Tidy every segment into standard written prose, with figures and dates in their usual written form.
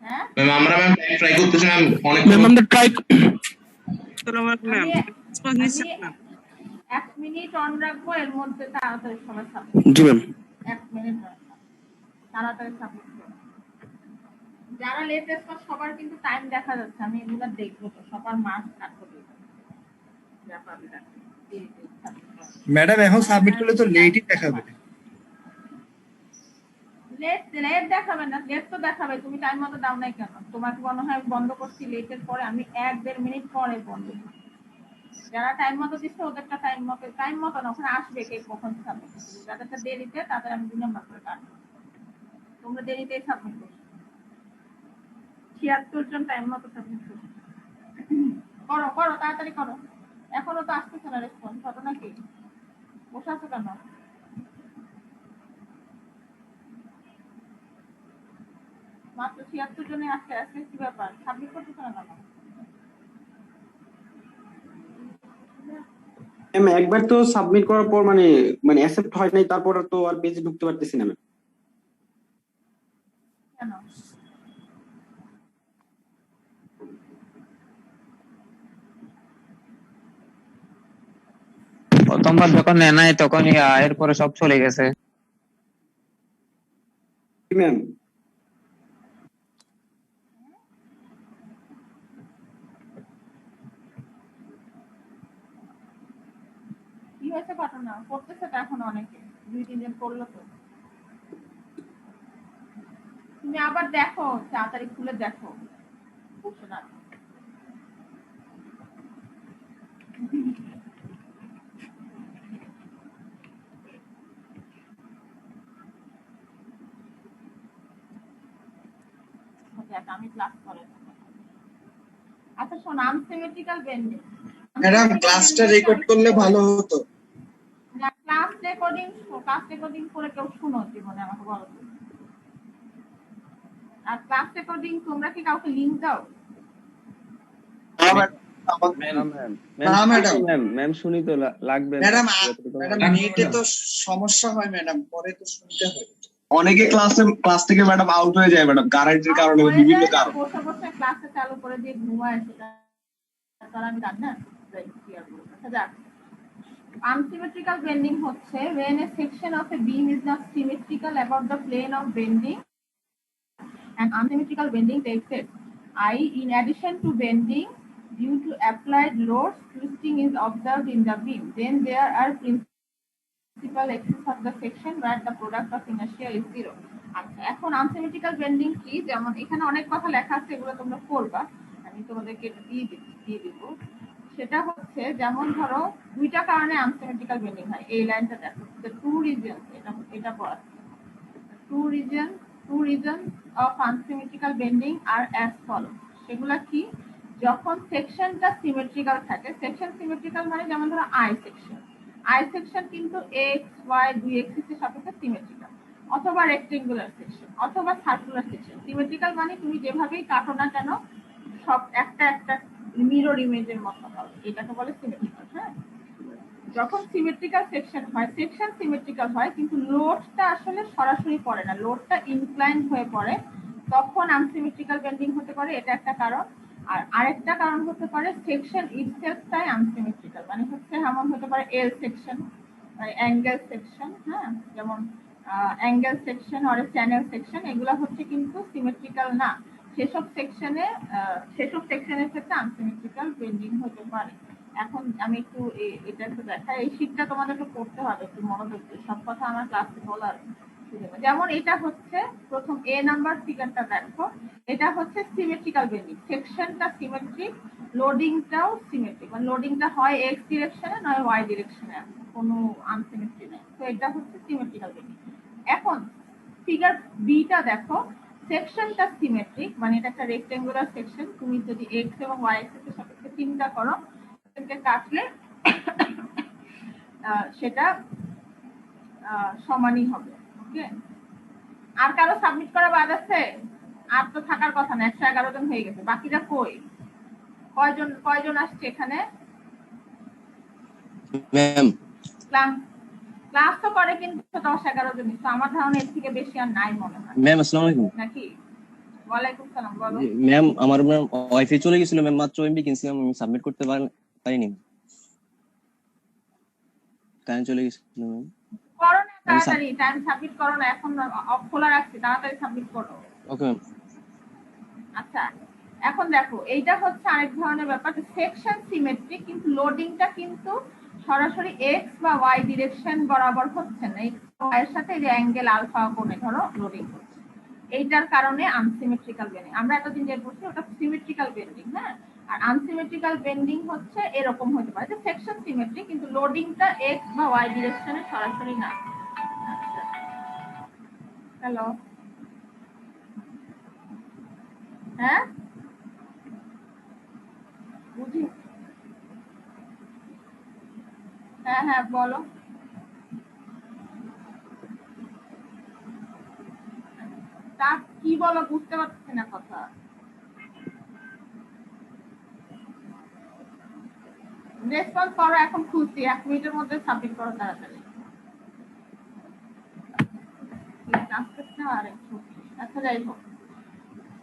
হ্যাঁ ম্যাম আমরা ma'am try করতেছি ম্যাম অনেক ম্যাম আমরা ট্রাই আমি 1 মিনিট অন রাখবো, এর মধ্যে তাড়াতাড়ি সবাই সাবমিট। জি ম্যাম 1 মিনিট তাড়াতাড়ি সাবমিট করো। যারা লেটেস্ট সবার কিন্তু টাইম দেখা যাচ্ছে, আমি এগুলো দেখবো তো সবার মার্কস কাটবো। ম্যাডাম এখন সাবমিট করলে তো লেটই দেখাবে। লেট দেখাবে না, লেট তো দেখাবে। তুমি টাইম মতো দাও নাই কেন? তোমাকে মনে হয় বন্ধ করছি লেটের পরে, আমি 1-1.5 মিনিট পরে বন্ধ করছি। যারা টাইম মতো দিচ্ছে ওদেরটা টাইম মতো না, ওখানে আসবে কে কখন সাবমিট করবে। যাদেরটা দেরিতে তাদের আমি 2 নাম্বার করে কাটবো। তোমরা দেরিতে সাবমিট করছো, 76 জন টাইম মতো সাবমিট করছো। করো তাড়াতাড়ি করো, এখনো তো আসতেছে না রেসপন্স। ঘটনা কি? বসে আছো কেন? মাত্র 76 জনে আসছে, আজকে কি ব্যাপার? সাবমিট করতেছে না কেন? ম্যাম একবার তো সাবমিট করার পর মানে অ্যাকসেপ্ট হয় নাই, তারপর তো আর পেজে ঢুকতে পারতেছি না ম্যাম। কেন? প্রথমবার যখন নেয় নাই তখন এরপরে সব চলে গেছে। ম্যাম কি হয়েছে ঘটনা? করতেছে তো এখন অনেকে, 2-3 জন করলো তো। তুমি আবার দেখো, তাড়াতাড়ি খুলে দেখো। বসে না আমি ক্লাস করে। আচ্ছা শোন, আনসিমেট্রিক্যাল বেন্ডিং। ম্যাডাম ক্লাসটা রেকর্ড করলে ভালো হতো। না, ক্লাস রেকর্ডিং করে কেউ শুনো জীবনে? আমাকে বলো। আর ক্লাস রেকর্ডিং তোমরা কি কাউকে লিংক দাও? ম্যাম শুনি তো লাগবে ম্যাডাম নেটে তো সমস্যা হয় ম্যাডাম, পরে তো শুনতে হয়। অনেকে ক্লাস থেকে ম্যাডাম আউট হয়ে যায় ম্যাডাম, কারেন্টের কারণে, বিভিন্ন কারণে। বসে বসে ক্লাসে চালু করে দিয়ে ঘুমায়, সেটা তারা আমি জানি না। আচ্ছা যাক, unsymmetrical bending হচ্ছে when a section of a beam is not symmetrical about the plane of bending, and unsymmetrical bending takes it. I.e., in addition to bending due to applied loads, twisting is observed in the beam. Then there are principal axis of the section where the product of inertia is 0. আচ্ছা, এখন unsymmetrical bending কি? যেমন এখানে অনেক কথা লেখা আছে, এগুলো তোমরা পড়বা, আমি তোমাদেরকে দিয়ে দিব। সেটা হচ্ছে যেমন ধরো দুইটা কারণে আনসিমেট্রিক্যাল বেন্ডিং হয়। এই লাইনটা দেখো, টু রিজনস, এটা পড়া। Two reason of unsymmetrical bending আর অ্যাজ ফলো। সেগুলা কি? যখন সেকশনটা সিমেট্রিক্যাল থাকে। সেকশন সিমেট্রিক্যাল মানে যেমন ধরো আই সেকশন কিন্তু এক্স ওয়াই দুই এক্সিসের সাপেক্ষে সিমেট্রিক্যাল, অথবা রেক্টেঙ্গুলার সেকশন অথবা সার্কুলার সেকশন। সিমেট্রিক্যাল মানে তুমি যেভাবেই কাটো না কেন সব একটা মিরর ইমেজের মতো হবে, এটাকে বলে সিমেট্রিক্যাল। হ্যাঁ, যখন সিমেট্রিক্যাল সেকশন হয়, সেকশন সিমেট্রিক্যাল হয় কিন্তু লোডটা আসলে সরাসরি পড়ে না, লোডটা ইনক্লাইন হয়ে পড়ে, তখন আনসিমেট্রিক্যাল বেন্ডিং হতে পারে। এটা একটা কারণ। আর আরেকটা কারণ হতে পারে সেকশন ইটসেলফটাই আনসিমেট্রিক্যাল, মানে হচ্ছে এমন হতে পারে এল সেকশন, অ্যাঙ্গেল সেকশন। হ্যাঁ, যেমন অ্যাঙ্গেল সেকশন আর চ্যানেল সেকশন, এগুলো হচ্ছে কিন্তু সিমেট্রিক্যাল না। সেসব সেকশনের ক্ষেত্রে আনসিমেট্রিক্যাল বেন্ডিং হতে পারে। এখন আমি একটু এটা একটু দেখাই, এই শীটটা তোমাদেরকে পড়তে হবে একটু মনোযোগ দিয়ে, সব কথা আমার ক্লাসে বলার। যেমন এটা হচ্ছে প্রথম এ নাম্বার ফিগারটা দেখো, এটা হচ্ছে সিমেট্রিক্যাল বেন্ডিং, সেকশনটা সিমেট্রিক, লোডিংটাও সিমেট্রিক, মানে লোডিংটা হয় এক্স ডিরেকশনে নয় ওয়াই ডিরেকশনে, কোনো আনসিমেট্রি নেই। তো এটা হচ্ছে সিমেট্রিক্যাল বেন্ডিং। এখন ফিগার বিটা দেখো, সেকশনটা সিমেট্রিক, মানে এটা একটা রেক্টেঙ্গুলার সেকশন। তুমি যদি এক্স এবং ওয়াই এক্সিসের সাপেক্ষে চিন্তা করো, কাটলে সেটা সমানই হবে। ওকে, আর কারো সাবমিট করা বাদ আছে? আর তো থাকার কথা না, 111 জন হয়ে গেছে। বাকিরা কই? কয়জন আসছে এখানে? ক্লাস তো করে কিন্তু 10-11 জন, তো আমার ধারণা এর থেকে বেশি আর নাই মনে হয়। ম্যাম আসসালামু আলাইকুম। নাকি ওয়ালাইকুম সালাম, বলো। ম্যাম আমার ম্যাম ওয়াইফাই চলে গেছিল ম্যাম, মাত্র এমবি কিনছি আমি সাবমিট করতে পারিনি, কারেন্ট চলে গেছিল ম্যাম। করো না তাড়াতাড়ি, টাইম সাবমিট করো না, এখন খোলা রাখছি, তাড়াতাড়ি সাবমিট করো। Okay ma'am. আচ্ছা, এখন দেখো এইটা হচ্ছে আরেক ধরনের ব্যাপার, সেকশন সিমেট্রি, কিন্তু লোডিংটা কিন্তু সরাসরি এক্স বা ওয়াই ডিরেকশন বরাবর হচ্ছে না, এক্স ওয়াই এর সাথে যে অ্যাঙ্গেল আলফা কোণে ধরো লোডিং হচ্ছে, এইটার কারণে আনসিমেট্রিক্যাল বেন্ডিং। আমরা এতদিন যে বলছি ওটা সিমেট্রিক্যাল বেন্ডিং, হ্যাঁ। আর আনসিমেট্রিক্যাল বেন্ডিং হচ্ছে এরকম হতে পারে যে সেকশন সিমেট্রি কিন্তু লোডিংটা এক্স বা ওয়াই ডিরেকশনে সরাসরি না। আচ্ছা, হ্যালো, হ্যাঁ বুঝি, হ্যাঁ হ্যাঁ বলো। তা কি বলো, বুঝতে পারছি না কথা। রেসপন্স করো, এখন খুলছি, 1 মিনিটের মধ্যে সাবমিট করো তাড়াতাড়ি। আচ্ছা যাই হোক,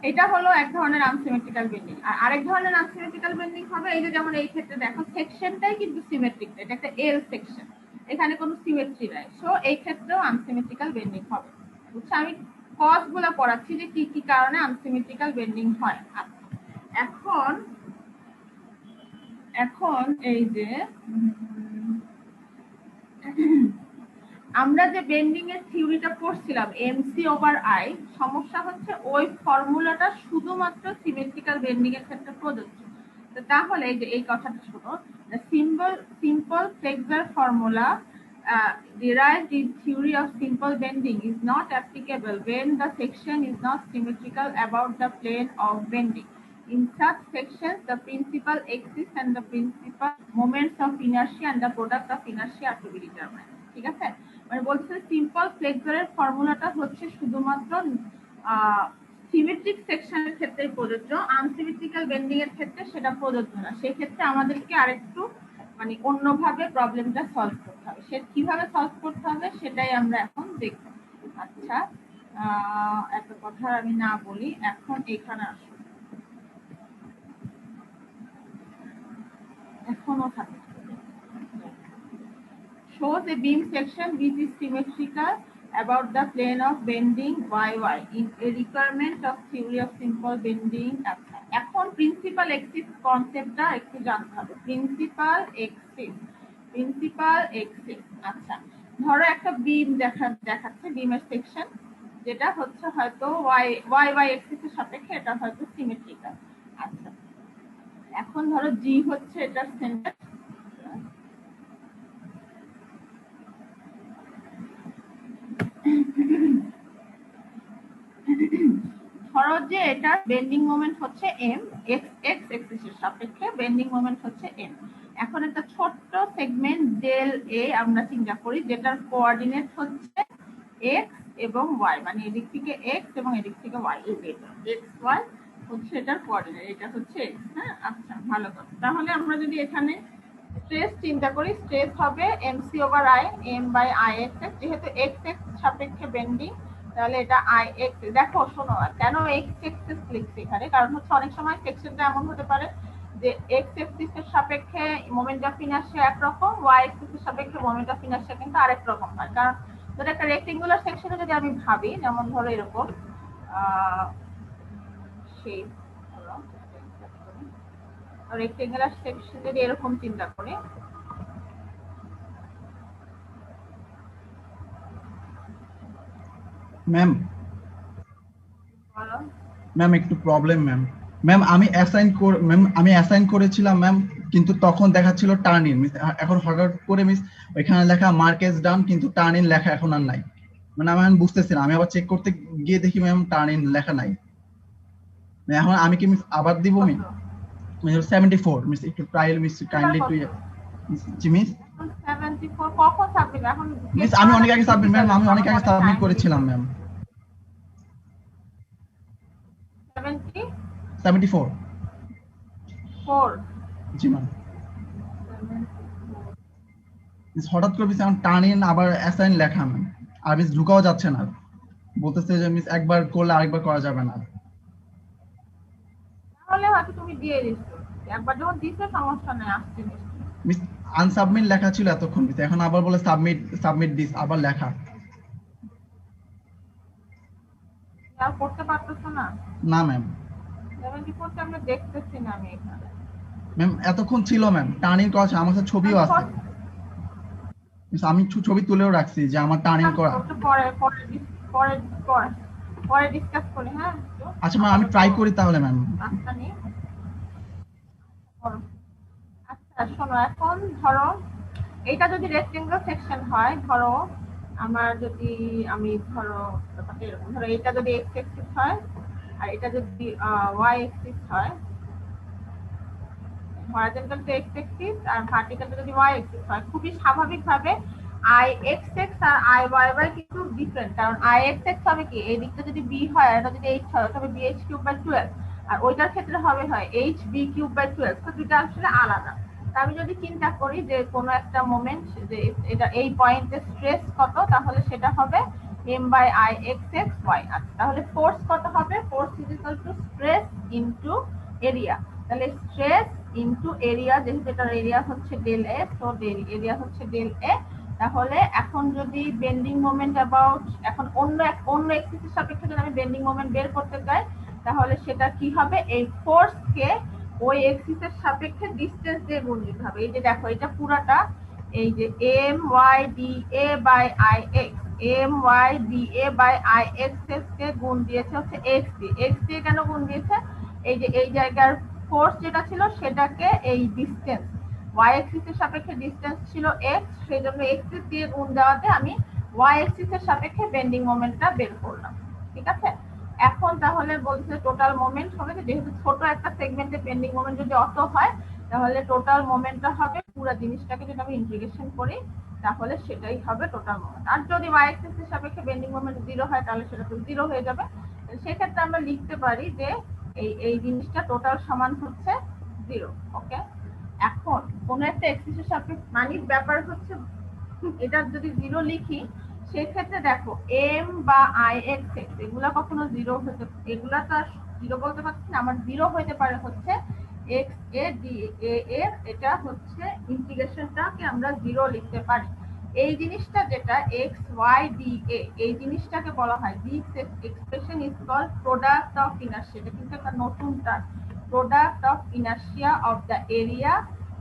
এটা হলো এক ধরনের আনসিমেট্রিক্যাল বেন্ডিং। আর আরেক ধরনের আনসিমেট্রিক্যাল বেন্ডিং হবে এই যে যেমন এই ক্ষেত্রে দেখো সেকশনটাই কিন্তু সিমেট্রিক, এটা একটা এল সেকশন, এখানে কোনো সিমেট্রি নাই, সো এই ক্ষেত্রেও আনসিমেট্রিক্যাল বেন্ডিং হবে। বুঝছো, আমি কজ গুলো পড়াচ্ছি যে কি কি কারণে আনসিমেট্রিক্যাল বেন্ডিং হয়। আচ্ছা, এখন এখন এই যে আমরা যে বেন্ডিং এর থিওরিটা পড়ছিলাম এমসি ওভার আই, সমস্যা হচ্ছে ওই ফর্মুলাটা শুধুমাত্র সিমেট্রিক্যাল বেন্ডিং এর ক্ষেত্রে প্রযোজ্য। তো তাহলে এই যে এই কথাটা শোনো, the simple flexure formula derived in theory of simple bending is not applicable when the section is not symmetrical about the plane of bending. In such sections, the principal axis and the principal moments of inertia and the product of inertia are to be determined. ঠিক আছে, মানে বলছে simple ফ্লেক্সরের ফর্মুলাটা হচ্ছে শুধুমাত্র symmetric সেকশনের ক্ষেত্রে প্রযোজ্য, আনসিমেট্রিক্যাল বেন্ডিং এর ক্ষেত্রে সেটা প্রযোজ্য না। সেই ক্ষেত্রে আমাদেরকে আরেকটু মানে অন্যভাবে প্রবলেমটা সলভ করতে হবে, সে কিভাবে সলভ করতে হবে সেটাই আমরা এখন দেখব। আচ্ছা, এত কথা আমি না বলি, এখন এখানে আসো, এখনো থাকে। Shows a beam section which is symmetrical about the plane of bending YY in a requirement of theory of simple bending. এখন প্রিন্সিপাল এক্সিস কনসেপ্টটা একটু জানতে হবে। প্রিন্সিপাল এক্সিস, আচ্ছা ধরো একটা বিম দেখাচ্ছে, বিমের সেকশন যেটা হচ্ছে হয়তো ওয়াই এক্সিসের সাপেক্ষে এটা হয়তো সিমেট্রিক্যাল। আচ্ছা, এখন ধরো জি হচ্ছে এটার সেন্টার, ধরো যে এটা বেন্ডিং মোমেন্ট হচ্ছে এম, এক্স এক্সিসের সাপেক্ষে বেন্ডিং মোমেন্ট হচ্ছে এম। এখন একটা ছোট্ট সেগমেন্ট ডেল এ আমরা চিন্তা করি যেটার কোঅর্ডিনেট হচ্ছে এক্স এবং ওয়াই, মানে এদিক থেকে এক্স এবং এদিক থেকে ওয়াই, এক্স ওয়াই হচ্ছে এটার কোঅর্ডিনেট, এটা হচ্ছে এক্স। হ্যাঁ, আচ্ছা ভালো কথা। তাহলে আমরা যদি এখানে স্ট্রেস চিন্তা করি, স্ট্রেস হবে MC over I, M by I X, যেহেতু এক্স এক্স সাপেক্ষে বেন্ডিং তাহলে এটা আই এক্স। দেখো শোনো, কেন এক্স এক্সিস লিখছি এখানে, কারণ হচ্ছে অনেক সময় সেকশনটা এমন হতে পারে যে এক্স এক্সিসের সাপেক্ষে মোমেন্ট অফ ইনার্শিয়া একরকম, ওয়াই এক্সিসের সাপেক্ষে মোমেন্ট অফ ইনার্শিয়া কিন্তু আরেক রকম হয়। কারণ ধরো একটা রেক্টেঙ্গুলার সেকশনে যদি আমি ভাবি, যেমন ধরো এরকম শেপ, রেক্টেঙ্গুলার সেকশন যদি এরকম চিন্তা করি, ম্যাম ম্যাম একটু প্রবলেম ম্যাম। ম্যাম আমি অ্যাসাইন করেছিলাম ম্যাম, কিন্তু তখন দেখাচ্ছিল টার্ন ইন, এখন হঠাৎ করে মিস ওইখানে লেখা মার্কেজ ডাউন, কিন্তু টার্ন ইন লেখা এখন আর নাই। মানে আমি বুঝতেছি না, আমি আবার চেক করতে গিয়ে দেখি ম্যাম টার্ন ইন লেখা নাই। এখন আমি কি মিস আবার দিব? মিস 74 মিস একটু ট্রায়াল মিস কাইন্ডলি টু জি মিস 74 কখন সাবমিট? এখন মিস আমি অনেক আগে সাবমিট ম্যাম, আমি অনেক আগে সাবমিট করেছিলাম ম্যাম। 74 জি ম্যাম। মিস হঠাৎ করে মিস এখন টার্ন ইন আবার অ্যাসাইন লেখা ম্যাম, আর মিস ঢুকাও যাচ্ছে না, বলতেছে যে মিস একবার করলে আরেকবার করা যাবে না। হলে হয়তো তুমি দিয়ে দিচ্ছো, একবার যখন দিছো সমস্যা নেই, আসছে নিশ্চয়ই। মিস আনসাবমিট লেখা ছিল এতক্ষণ মিস, এখন আবার বলে সাবমিট সাবমিট দিস আবার লেখা। আর করতে পারতেছো না? না ম্যাম। 74 আমরা দেখতেছি না আমি এখানে। ম্যাম এতক্ষণ ছিল ম্যাম, টার্নিং করা আছে, আমার কাছে ছবিও আছে মিস, আমি ছবি তুলেও রাখছি যে আমার টার্নিং করা। একটু পরে পরে পরে পরে পরে ডিসকাস করি, হ্যাঁ? আচ্ছা ম্যাম আমি ট্রাই করি তাহলে ম্যাম। রাস্তা নিয়ে করো। আচ্ছা শোনো, এখন ধরো এটা যদি রেক্টেঙ্গুলার সেকশন হয়, ধরো আমার যদি আমি ধরো ব্যাপারটা এরকম, ধরো এটা যদি এক্স এক্সিস হয় আর এটা যদি ওয়াই এক্সিস হয়, হরাইজন্টাল টু এক্স এক্সিস আর ভার্টিক্যাল টু যদি ওয়াই এক্সিস হয়, খুবই স্বাভাবিকভাবে আই এক্স এক্স আর আই ওয়াই ওয়াই কিন্তু ডিফারেন্ট, কারণ আই এক্স এক্স হবে কি এই দিকটা যদি বি হয় আর এটা যদি এইচ হয় তবে বি এইচ কিউব বাই 12, আর ওইটার ক্ষেত্রে হবে হয় এইচ বি কিউব বাই 12, তো দুটো আসলে আলাদা। আমি যদি চিন্তা করি যে কোনো একটা মোমেন্ট যে এটা এই পয়েন্টে স্ট্রেস কত, তাহলে সেটা হবে m by I X X Y. আচ্ছা তাহলে ফোর্স কত হবে? Force is equal to stress into area. তাহলে স্ট্রেস ইনটু এরিয়া, যেহেতু এটার এরিয়া হচ্ছে ডেল এ, তো ডেল এরিয়া হচ্ছে ডেল এ। তাহলে এখন যদি বেন্ডিং মোমেন্ট অ্যাবাউট, এখন অন্য এক্সিসের সাপেক্ষে যদি আমি বেন্ডিং মোমেন্ট বের করতে চাই, তাহলে সেটা কি হবে? এই ফোর্স কে ওই এক্সিসের সাপেক্ষে ডিসটেন্স দিয়ে গুণ দিতে হবে। এই যে দেখো এটা পুরাটা এই যে M Y D A by I X, M Y D A by I X কে গুণ দিয়েছে হচ্ছে এক্স দিয়ে। এক্স দিয়ে কেন গুণ দিয়েছে? এই যে এই জায়গার ফোর্স যেটা ছিল সেটাকে এই ডিসটেন্স ওয়াই এক্সিস এর সাপেক্ষে ডিসটেন্স ছিল এক্স, সেই জন্য এক্সিস দিয়ে গুণ দেওয়াতে আমি ওয়াই এক্সিস এর সাপেক্ষে বেন্ডিং মোমেন্টটা বের করলাম। ঠিক আছে, এখন তাহলে বলছে টোটাল মোমেন্ট হবে, যেহেতু ছোট একটা সেগমেন্টে বেন্ডিং মোমেন্ট যদি অত হয়, তাহলে টোটাল মোমেন্টটা হবে পুরো জিনিসটাকে যদি আমি ইন্টিগ্রেশন করি তাহলে সেটাই হবে টোটাল মোমেন্ট। আর যদি ওয়াই এক্সিস এর সাপেক্ষে বেন্ডিং মোমেন্ট 0 হয় তাহলে সেটা তো 0 হয়ে যাবে। সেক্ষেত্রে আমরা লিখতে পারি যে এই জিনিসটা টোটাল সমান হচ্ছে 0। ওকে, এখন কোন একটা এক্সিসের সাপেক্ষে মানে ব্যাপার হচ্ছে এটা যদি 0 লিখি সেক্ষেত্রে দেখো এম বা আই এক্স এক্স এগুলা কখনো 0 হতে, এগুলা তো আর 0 বলতে পারছি না, আমার 0 হতে পারে হচ্ছে এক্স এ ডি এ এর, এটা হচ্ছে ইন্টিগ্রেশনটাকে আমরা 0 লিখতে পারি। এই জিনিসটা যেটা এক্স ওয়াই ডি এ, এই জিনিসটাকে বলা হয় this expression is called product of inertia. এটা কিন্তু একটা নতুন term, product of inertia of the area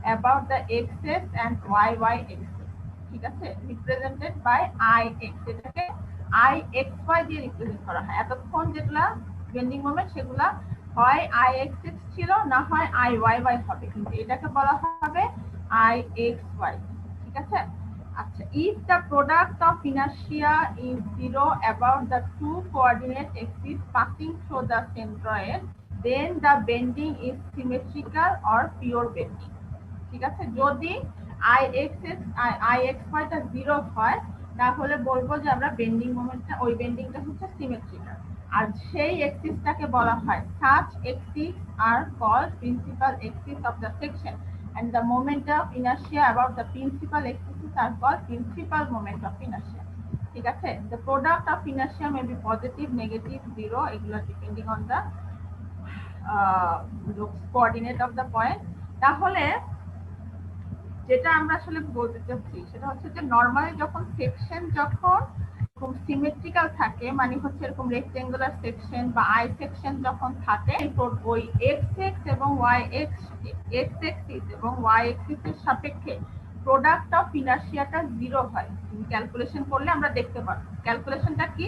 about the axes and Y Y axes. ঠিক আছে, রিপ্রেজেন্টেড বাই আই এক্স, এটাকে আই এক্স ওয়াই দিয়ে রিপ্রেজেন্ট করা হয়। এতক্ষণ যেগুলা বেন্ডিং মোমেন্ট সেগুলা হয় আই এক্স এক্স ছিল, না হয় আই ওয়াই ওয়াই হবে, কিন্তু এটাকে বলা হবে আই এক্স ওয়াই। ঠিক আছে, আচ্ছা if the product of inertia is 0 about the two coordinate axes passing through the centroid, then the bending is symmetrical or pure bending. ঠিক আছে, যদি আই এক্স ওয়াই টা 0 হয় তাহলে বলবো যে আমরা বেন্ডিং মোমেন্টটা, ওই বেন্ডিংটা হচ্ছে সিমেট্রিক্যাল। আর সেই এক্সিসটাকে বলা হয় such axes are called principal axis of the section and the moment of inertia about the principal axis are called principal moment of inertia. ঠিক আছে, the product of inertia may be positive, negative, 0, এগুলো depending on the coordinate of the point। তাহলে যেটা আমরা আসলে বলতে চাচ্ছি সেটা হচ্ছে যে নরমালি যখন সেকশন যখন এরকম সিমেট্রিক্যাল থাকে, মানে হচ্ছে এরকম রেক্টেঙ্গুলার সেকশন বা আই সেকশন যখন থাকে, ওই এক্স এক্স এবং ওয়াই এক্স এক্সিস এবং ওয়াই এক্সিস এর সাপেক্ষে প্রোডাক্ট অফ ইনার্শিয়াটা 0 হয়। ক্যালকুলেশন করলে আমরা দেখতে পাবো। ক্যালকুলেশনটা কি?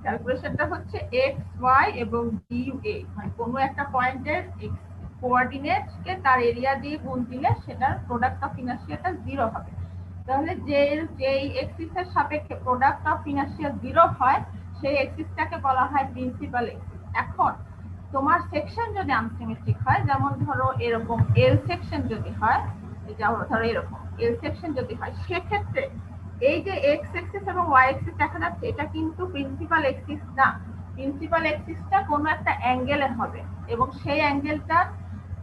ক্যালকুলেশনটা হচ্ছে এক্স ওয়াই এবং ডিউ এ, মানে কোনো একটা পয়েন্টের কোঅর্ডিনেট কে তার এরিয়া দিয়ে গুণ দিলে সেটার প্রোডাক্ট অফ ইনার্শিয়াটা 0 হবে। তাহলে যেই এক্সিস এর সাপেক্ষে প্রোডাক্ট অফ ইনার্শিয়া 0 হয় সেই এক্সিসটাকে বলা হয় প্রিন্সিপাল এক্সিস। এখন তোমার সেকশন যদি আনসিমেট্রিক হয়, যেমন ধরো এরকম এল সেকশন যদি হয়, ধরো এরকম এল সেকশন যদি হয়, সেক্ষেত্রে এই যে এক্স এক্সিস এবং ওয়াই এক্সিস দেখা যাচ্ছে এটা কিন্তু প্রিন্সিপাল এক্সিস না। প্রিন্সিপাল এক্সিসটা কোনো একটা অ্যাঙ্গেলে হবে এবং সেই অ্যাঙ্গেলটা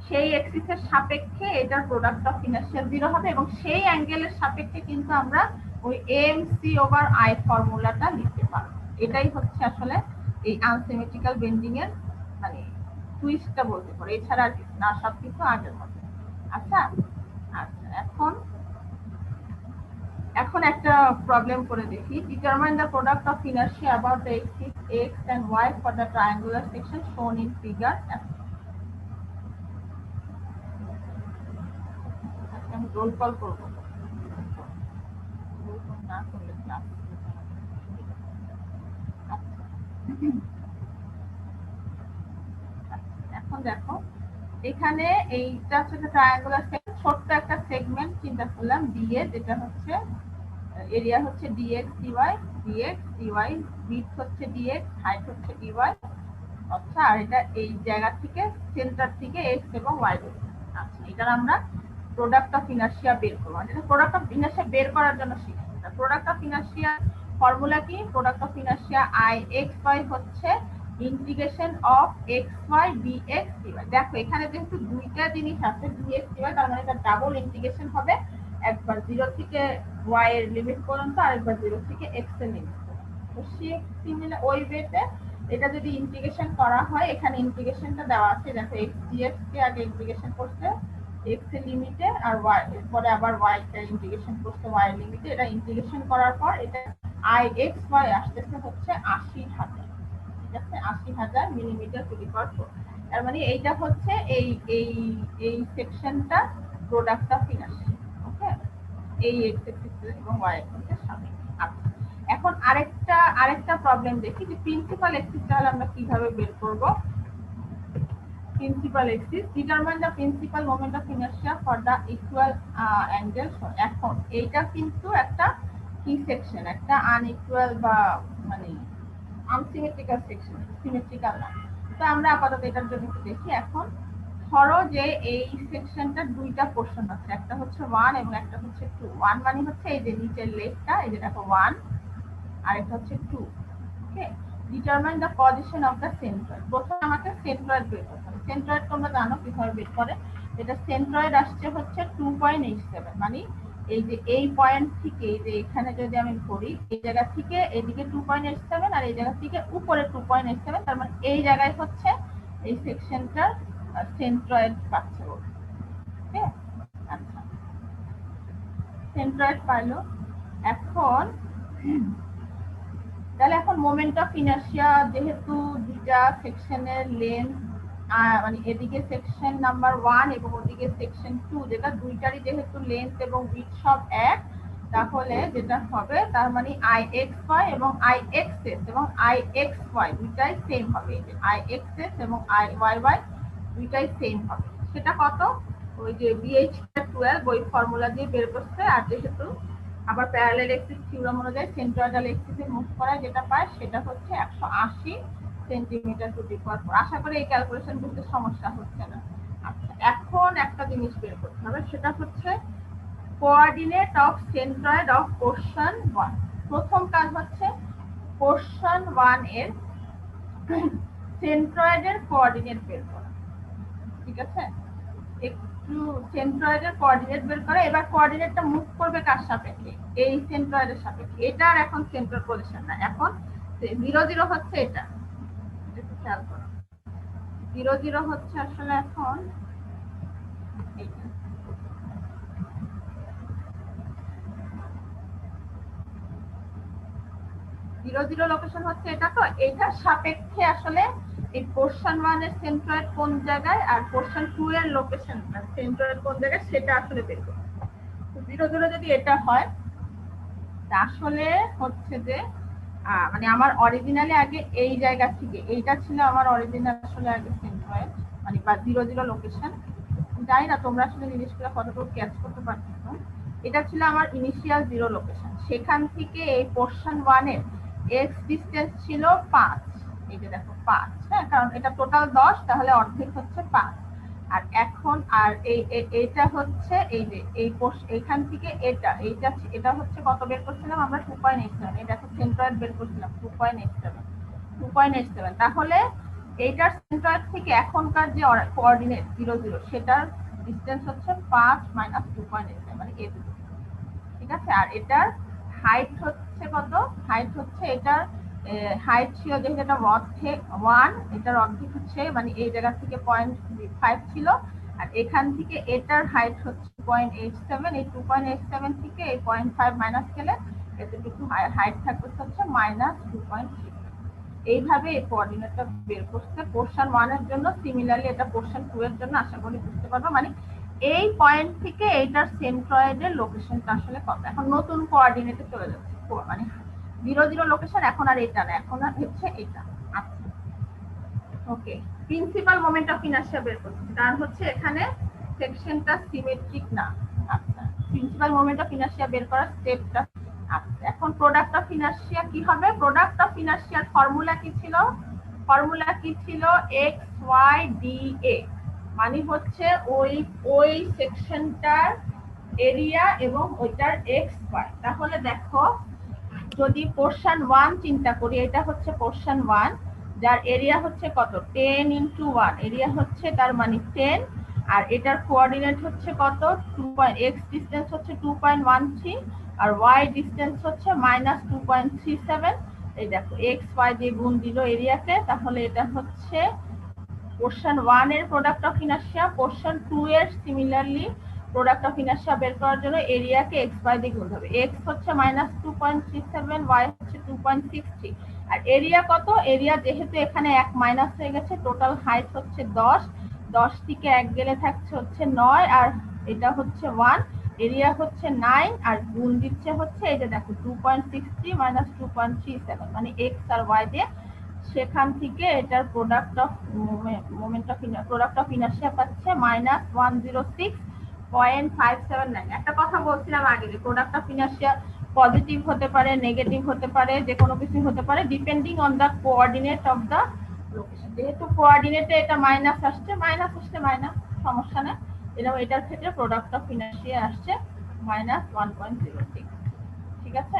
সেই এক্সিসের সাপেক্ষে এটার প্রোডাক্ট অফ ইনার্শিয়া 0 হবে এবং সেই অ্যাঙ্গেলের সাপেক্ষে কিন্তু আমরা ওই এম সি ওভার আই ফর্মুলাটা লিখতে পারবো। এটাই হচ্ছে আসলে এই আনসিমেট্রিক্যাল বেন্ডিং এর মানে টুইস্টটা বলতে পারো, এছাড়া আর কিছু না, সবকিছু আগের মতো। আচ্ছা আচ্ছা, এখন একটা প্রবলেম করে দেখি। Determine the product of inertia about the axis X and Y for the triangular section shown in figure. আমি রোল কল করবো, রোল কল না করলে ক্লাস। এখন দেখো এখানে এইটা হচ্ছে ট্রায়াঙ্গুলার সেকশন, ছোট্ট একটা সেগমেন্ট চিন্তা করলাম দিয়ে, যেটা হচ্ছে এরিয়া হচ্ছে d x d y, d x d y, width হচ্ছে ডিএক্স, হাইট হচ্ছে ডিওয়াই। আচ্ছা, আর এটা এই জায়গা থেকে সেন্টার থেকে এক্স এবং ওয়াই বের। আচ্ছা, এটার আমরা প্রোডাক্ট অফ ইনার্শিয়া বের করবো। এটা প্রোডাক্ট অফ ইনার্শিয়া বের করার জন্য শিখছি। প্রোডাক্ট অফ ইনার্শিয়া ফর্মুলা কি? Product of inertia I X Y হচ্ছে integration of X Y DX DY. দেখো এখানে যেহেতু দুইটা জিনিস আছে ডিএক্স ডিওয়াই, তার মানে এটা ডাবল ইন্টিগ্রেশন হবে, একবার 0 থেকে y এর লিমিট পর্যন্ত, আরেকবার 0 থেকে x এর লিমিট পর্যন্ত। তো সেই সিমিলার ওই ওয়েতে এটা যদি ইন্টিগ্রেশন করা হয়, এখানে ইন্টিগ্রেশনটা দেওয়া আছে, দেখো x dx কে আগে ইন্টিগ্রেশন করতে x এর লিমিটে, আর y পরে আবার y কে ইন্টিগ্রেশন করতে y এর লিমিটে। এটা ইন্টিগ্রেশন করার পর এটা i x y আসতেছে হচ্ছে 80,000, ঠিক আছে, 80,000 মিলিমিটার টু দি পাওয়ার 4। তার মানে এইটা হচ্ছে এই এই এই সেকশনটা প্রোডাক্ট অফ ইনার্শিয়া। ওকে, এই এক্স এক্সিস এবং ওয়াই এক্সিসের সামনে। আচ্ছা, এখন আরেকটা প্রবলেম দেখি যে প্রিন্সিপাল এক্সিস তাহলে আমরা কিভাবে বের করব। Principal axis determine the principal moment of inertia for the equal angle. এখন এইটা কিন্তু একটা কি সেকশন, একটা আনইকুয়াল বা মানে আনসিমেট্রিক্যাল সেকশন, সিমেট্রিক্যাল না। তো আমরা আপাতত এটার জন্য একটু দেখি। এখন ধরো যে এই সেকশনটা দুইটা পোরশন আছে, একটা হচ্ছে 1 এবং একটা হচ্ছে 2। 1 মানে হচ্ছে এই যে নিচের লেগটা, এই যে দেখো 1, আর এটা হচ্ছে 2। Okay, determine the position of the centroid. প্রথমে আমাকে সেন্ট্রয়েড বের করতে হবে। সেন্ট্রয়েড তোমরা জানো কিভাবে বের করে। এটা সেন্ট্রয়েড আসছে হচ্ছে 2.87, মানে এই যে এই পয়েন্ট থেকে এই যে এখানে যদি আমি ধরি, এই জায়গা থেকে এদিকে 2.87 আর এই জায়গা থেকে উপরে 2.87, তার মানে এই জায়গায় হচ্ছে এই সেকশনটার সেন্ট্রয়েড পাচ্ছে। ওকে, আচ্ছা, সেন্ট্রয়েড পাইলো। এখন তাহলে এখন মোমেন্ট অফ ইনার্শিয়া, যেহেতু দুইটা সেকশনের লেন্থ মানে এদিকে সেকশন নাম্বার 1 এবং ওদিকে সেকশন 2, যেটা দুইটারই যেহেতু লেন্থ এবং উইডথ সব এক, তাহলে যেটা হবে তার মানে আই এক্স ওয়াই এবং আই এক্স এস এবং আই এক্স ওয়াই দুইটাই সেম হবে। এই যে আই এক্স এস এবং আই ওয়াই ওয়াই দুইটাই সেম হবে। সেটা কত? ওই যে BH12 ওই ফর্মুলা দিয়ে বের করতে। আর যেহেতু আবার প্যারালাল এক্সিস থিওরাম অনুযায়ী সেন্ট্রয়েডাল এক্সিসে মুভ করা যেটা পায় সেটা হচ্ছে 180 সেন্টিমিটার টু দি পাওয়ার 4। আশা করি এই ক্যালকুলেশন করতে সমস্যা হচ্ছে না। আচ্ছা, এখন একটা জিনিস বের করতে হবে, সেটা হচ্ছে coordinate of centroid of portion 1। প্রথম কাজ হচ্ছে পোরশন 1 এর সেন্ট্রয়েডের কোঅর্ডিনেট বের করা। ঠিক আছে, একটু সেন্ট্রয়েডের কোঅর্ডিনেট বের করে। এবার কোঅর্ডিনেটটা মুভ করবে কার সাপেক্ষে? এই সেন্ট্রয়েডের সাপেক্ষে। এটা আর এখন সেন্ট্রাল পজিশন না, এখন 0 0 হচ্ছে এটা, একটু খেয়াল করো। 0 0 হচ্ছে আসলে এখন এইটা। জিরো জিরো লোকেশন হচ্ছে এটা। তো এটার সাপেক্ষে আসলে এই পোরশন 1 এর সেন্ট্রয়েড কোন জায়গায় আর পোরশন 2 এর লোকেশন সেন্ট্রয়েড কোন জায়গায় সেটা আসলে বের করতে হবে। তো 0 0 যদি এটা হয়, আসলে হচ্ছে যে মানে আমার অরিজিনালি আগে এই জায়গা থেকে এইটা ছিল আমার অরিজিনাল আসলে আগে সেন্ট্রয়েড, মানে বা 0 0 লোকেশন। জানি না তোমরা আসলে জিনিসগুলো কতটুকু ক্যাচ করতে পারছো। এটা ছিল আমার ইনিশিয়াল 0 লোকেশন। সেখান থেকে এই পোরশন 1 এর x ডিসটেন্স ছিল 5। এই যে দেখো 5, হ্যাঁ, কারণ এটা টোটাল 10, তাহলে অর্ধেক হচ্ছে 5। আর এখন আর এইটা হচ্ছে এই যে এই এখান থেকে এটা হচ্ছে কত বের করছিলাম আমরা? 2.87। এটা সেন্ট্রয়েড বের করছিলাম 2.87। তাহলে এইটার সেন্ট্রয়েড থেকে এখনকার যে কোঅর্ডিনেট 0 0 সেটার ডিসটেন্স হচ্ছে 5 মাইনাস 2.87, মানে এটুকু। ঠিক আছে, আর এটার হাইট হচ্ছে কত? হাইট হচ্ছে এটার হাইট ছিল যেহেতু এটা অর্ধেক 1, এটার অর্ধেক হচ্ছে মানে এই জায়গা থেকে 0.5 ছিল, আর এখান থেকে এটার হাইট হচ্ছে 0.87, এই 2.87 থেকে এই 0.5 মাইনাস গেলে এতটুকু হাইট থাকবে হচ্ছে -2.6। এইভাবে এই কোঅর্ডিনেটটা বের করতে পোরশন 1 এর জন্য, সিমিলারলি এটা পোরশন 2 এর জন্য আশা করি বুঝতে পারবো। মানে এই পয়েন্ট থেকে এইটার সেন্ট্রয়েডের লোকেশনটা আসলে কত। এখন নতুন কোঅর্ডিনেটে চলে যাচ্ছে, মানে 0 0 লোকেশন এখন আর এটা না, এখন আর হচ্ছে এটা। আচ্ছা ওকে, প্রিন্সিপাল মোমেন্ট অফ ইনার্শিয়া বের করছি, কারণ হচ্ছে এখানে সেকশনটা সিমেট্রিক না। আচ্ছা, প্রিন্সিপাল মোমেন্ট অফ ইনার্শিয়া বের করার স্টেপটা। আচ্ছা, এখন প্রোডাক্ট অফ ইনার্শিয়া কি হবে? প্রোডাক্ট অফ ইনার্শিয়ার ফর্মুলা কি ছিল? ফর্মুলা কি ছিল? এক্স ওয়াই ডি এ, মানে হচ্ছে ওই সেকশনটার এরিয়া এবং ওইটার এক্স ওয়াই। তাহলে দেখো, যদি পোরশন 1 চিন্তা করি, এটা হচ্ছে পোরশন 1 যার এরিয়া হচ্ছে কত? 10 × 1, এরিয়া হচ্ছে তার মানে 10, আর এটার কোঅর্ডিনেট হচ্ছে কত? 2. x ডিসটেন্স হচ্ছে 2.13 আর y ডিসটেন্স হচ্ছে -2.37। এই দেখো x y দিয়ে গুণ দিল এরিয়াকে, তাহলে এটা হচ্ছে পোরশন 1 এর প্রোডাক্ট অফ ইনার্শিয়া। পোরশন 2 এর সিমিলারলি প্রোডাক্ট অফ ইনার্শিয়া বের করার জন্য এরিয়াকে x y দিয়ে গুণ হবে। x হচ্ছে -2.37, y হচ্ছে 2.63, আর এরিয়া কত? এরিয়া যেহেতু এখানে 1 মাইনাস হয়ে গেছে, টোটাল হাইট হচ্ছে 10, 10 থেকে 1 গেলে থাকছে হচ্ছে 9, আর এটা হচ্ছে 1, এরিয়া হচ্ছে 9, আর গুণ দিচ্ছে হচ্ছে এই যে দেখো 2.63 - 2.37, মানে x আর y দিয়ে। সেখান থেকে এটার প্রোডাক্ট অফ ইনার্শিয়া পাচ্ছে -106.579। একটা কথা বলছিলাম আগে যে প্রোডাক্ট অফ ইনার্শিয়া পজিটিভ হতে পারে, নেগেটিভ হতে পারে, যে কোনো কিছু হতে পারে depending on the coordinate of the location. যেহেতু কোঅর্ডিনেটে এটা মাইনাস আসছে মাইনাস, সমস্যা নেই। এরকম এটার ক্ষেত্রে প্রোডাক্ট অফ ইনার্শিয়া আসছে -1.06। ঠিক আছে?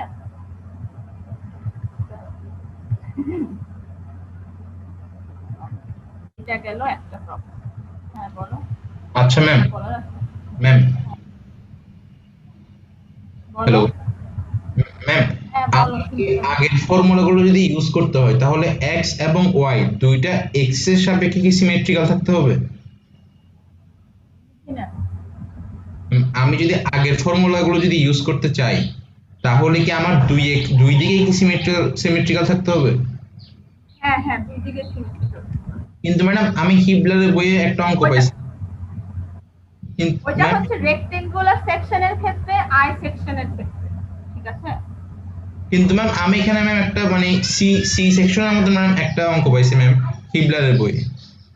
এটা গেল একটা প্রবলেম। হ্যাঁ বলো। আচ্ছা ম্যাম, বলো ম্যাম বলো। হ্যালো ম্যাম, হ্যাঁ বলো। আগের ফর্মুলাগুলো যদি ইউজ করতে হয় তাহলে x এবং y দুইটা x এর সাপেক্ষে কি সিমেট্রিক্যাল থাকতে হবে? আমি যদি আগের ফর্মুলাগুলো যদি ইউজ করতে চাই তাহলে কি আমার দুই দিকেই কি সিমেট্রিক্যাল থাকতে হবে? হ্যাঁ হ্যাঁ, দুই দিকে সিমেট্রিক্যাল। কিন্তু ম্যাডাম আমি হিবলারের বইয়ে একটা অঙ্ক পাইছি। ওইটা হচ্ছে রেক্টেঙ্গুলার সেকশনের ক্ষেত্রে, আই সেকশনের ক্ষেত্রে। ঠিক আছে? কিন্তু ম্যাম আমি এখানে ম্যাম একটা মানে সি সেকশনের মধ্যে ম্যাম একটা অঙ্ক পাইছি ম্যাম হিবলারের বইয়ে,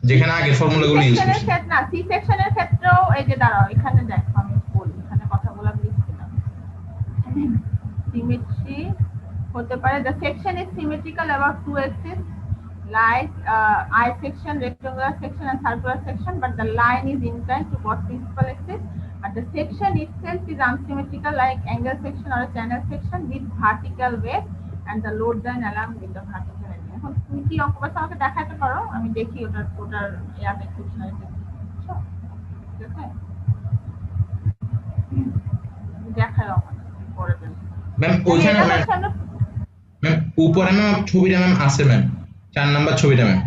যেখানে আগের ফর্মুলাগুলো ইউজ করছি। না, সি সেকশনের ক্ষেত্রেও এই যে দাঁড়াও, এখানে দেখো আমি বলি, এখানে কথাগুলো লিখছিলাম। সিমেট্রি হতে পারে, the section is symmetrical about two axes like I section, rectangular section and circular section, but the line is inclined to both principal axis, but the section itself is unsymmetrical like angle section or a channel section with vertical wave and the load line along with the vertical line. এখন তুমি কি অঙ্ক পাশে আমাকে দেখাতে পারো? আমি দেখি ওটার ইয়াতে সেকশনালিটি। ঠিক আছে? দেখাও আমাকে পরে দেন। ম্যাম ওইখানে ম্যাম উপরে ম্যাম ছবিটা ম্যাম আছে ম্যাম, 4 নাম্বার ছবিটা ম্যাম।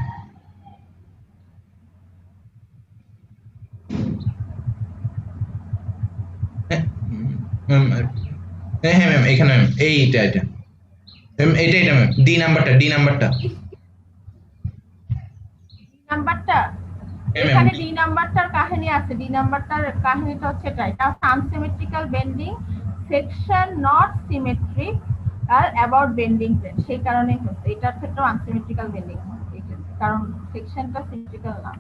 হ্যাঁ ম্যাম এখানে ম্যাম এইটা ম্যাম এটা ম্যাম ডি নাম্বারটা এখানে ডি নাম্বারটার কাহিনী আছে। ডি নাম্বারটার কাহিনীটা হচ্ছে এটা unsymmetrical bending section not symmetric আর অ্যাবাউট বেন্ডিং প্লেন, সেই কারণে হচ্ছে এটার ক্ষেত্রে আনসিমেট্রিক্যাল বেন্ডিং হয়, কারণ সেকশনটা সিমেট্রিক্যাল না।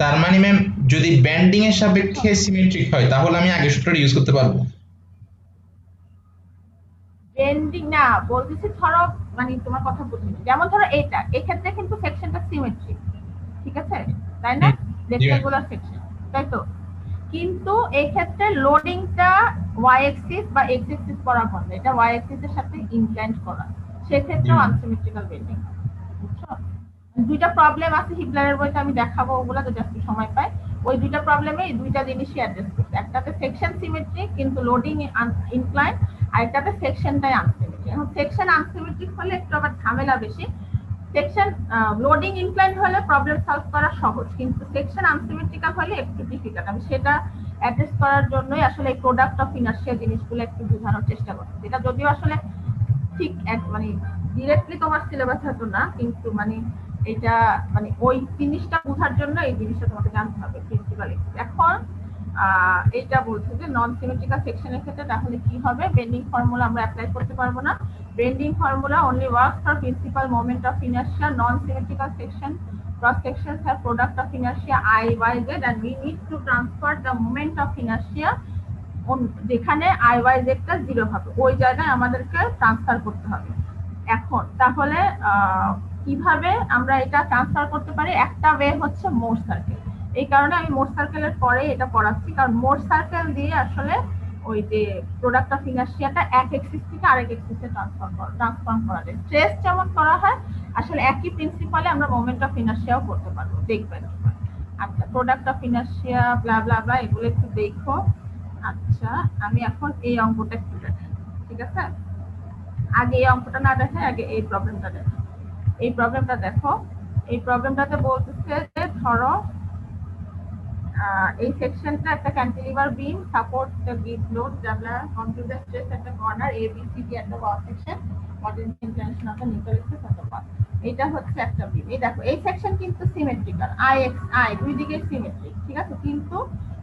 তার মানে ম্যাম যদি বেন্ডিং এর সাপেক্ষে সিমেট্রিক হয় তাহলে আমি আগের সূত্রটা ইউজ করতে পারবো? বেন্ডিং না বলতেছি, ধরো মানে তোমার কথা বুঝছি, যেমন ধরো এটা এক্ষেত্রে কিন্তু সেকশনটা সিমেট্রিক, ঠিক আছে তাই না? রেক্টেঙ্গুলার সেকশন, তাই তো? কিন্তু এই ক্ষেত্রে লোডিংটা ওয়াই এক্সিস বা এক্স এক্সিস বরাবর না, এটা ওয়াই এক্সিস এর সাথে ইনক্লাইন্ড করা, সেক্ষেত্রেও আনসিমেট্রিক্যাল বেন্ডিং। বুঝছো? দুইটা প্রবলেম আছে হিবলারের বইতে, আমি দেখাবো ওগুলা তো জাস্ট সময় পাই। ওই দুইটা প্রবলেমে এই দুইটা জিনিসই অ্যাড্রেস করছে। একটাতে সেকশন সিমেট্রিক কিন্তু লোডিং ইনক্লাইন্ড, আর একটাতে সেকশনটাই আনসিমেট্রিক। সিমেট্রিক। এখন সেকশন আনসিমেট্রিক হলে একটু আবার ঝামেলা বেশি। সেকশন লোডিং ইনক্লাইন হলে প্রবলেম সলভ করা সহজ, কিন্তু সেকশন আনসিমেট্রিক্যাল হলে একটু ডিফিকাল্ট। আমি সেটা অ্যাড্রেস করার জন্যই আসলে এই প্রোডাক্ট অফ ইনার্শিয়া জিনিসগুলো একটু বোঝানোর চেষ্টা করছি। এটা যদিও আসলে ঠিক মানে ডিরেক্টলি তোমার সিলেবাস হতো না, কিন্তু মানে এটা মানে ওই জিনিসটা বোঝার জন্য এই জিনিসটা তোমাকে জানতে হবে প্রিন্সিপাল। এখন এটা বলছে যে নন সিমেট্রিক্যাল সেকশনের ক্ষেত্রে তাহলে কি হবে, বেন্ডিং ফর্মুলা আমরা অ্যাপ্লাই করতে পারবো না। Bending formula only works for principal moment of inertia. Non-symmetrical section cross sections have product of inertia I by z, and we need to transfer the moment of inertia যেখানে I by z টা 0 হবে ওই জায়গায় আমাদেরকে transfer করতে হবে। এখন তাহলে কিভাবে আমরা এটা ট্রান্সফার করতে পারি? একটা ওয়ে হচ্ছে মোর সার্কেল। এই কারণে আমি মোর সার্কেলের পরে এটা পড়াচ্ছি, কারণ মোর সার্কেল দিয়ে আসলে ওই যে প্রোডাক্ট অফ ইনার্শিয়াটা এক এক্সিস থেকে আরেক এক্সিসে ট্রান্সফর্ম করা যায়। স্ট্রেস যেমন করা হয় আসলে একই প্রিন্সিপালে আমরা মোমেন্ট অফ ইনার্শিয়াও করতে পারবো, দেখবেন। আচ্ছা, প্রোডাক্ট অফ ইনার্শিয়া ব্লা ব্লা ব্লা এগুলো একটু দেখো। আচ্ছা, আমি এখন এই অঙ্কটা একটু দেখাই, ঠিক আছে? আগে এই অঙ্কটা না দেখে আগে এই প্রবলেমটা দেখো। এই প্রবলেমটা দেখো, এই প্রবলেমটাতে বলতেছে যে ধরো এই সেকশনটা একটা cantilever beam support the give load যাবলা onto the stress at the corner A B C D at the cross section potential tension of the neutral axis of the bar। এটা হচ্ছে একটা বিম। এই দেখো এই সেকশন কিন্তু সিমেট্রিক্যাল, I দুই দিকে সিমেট্রিক, ঠিক আছে? কিন্তু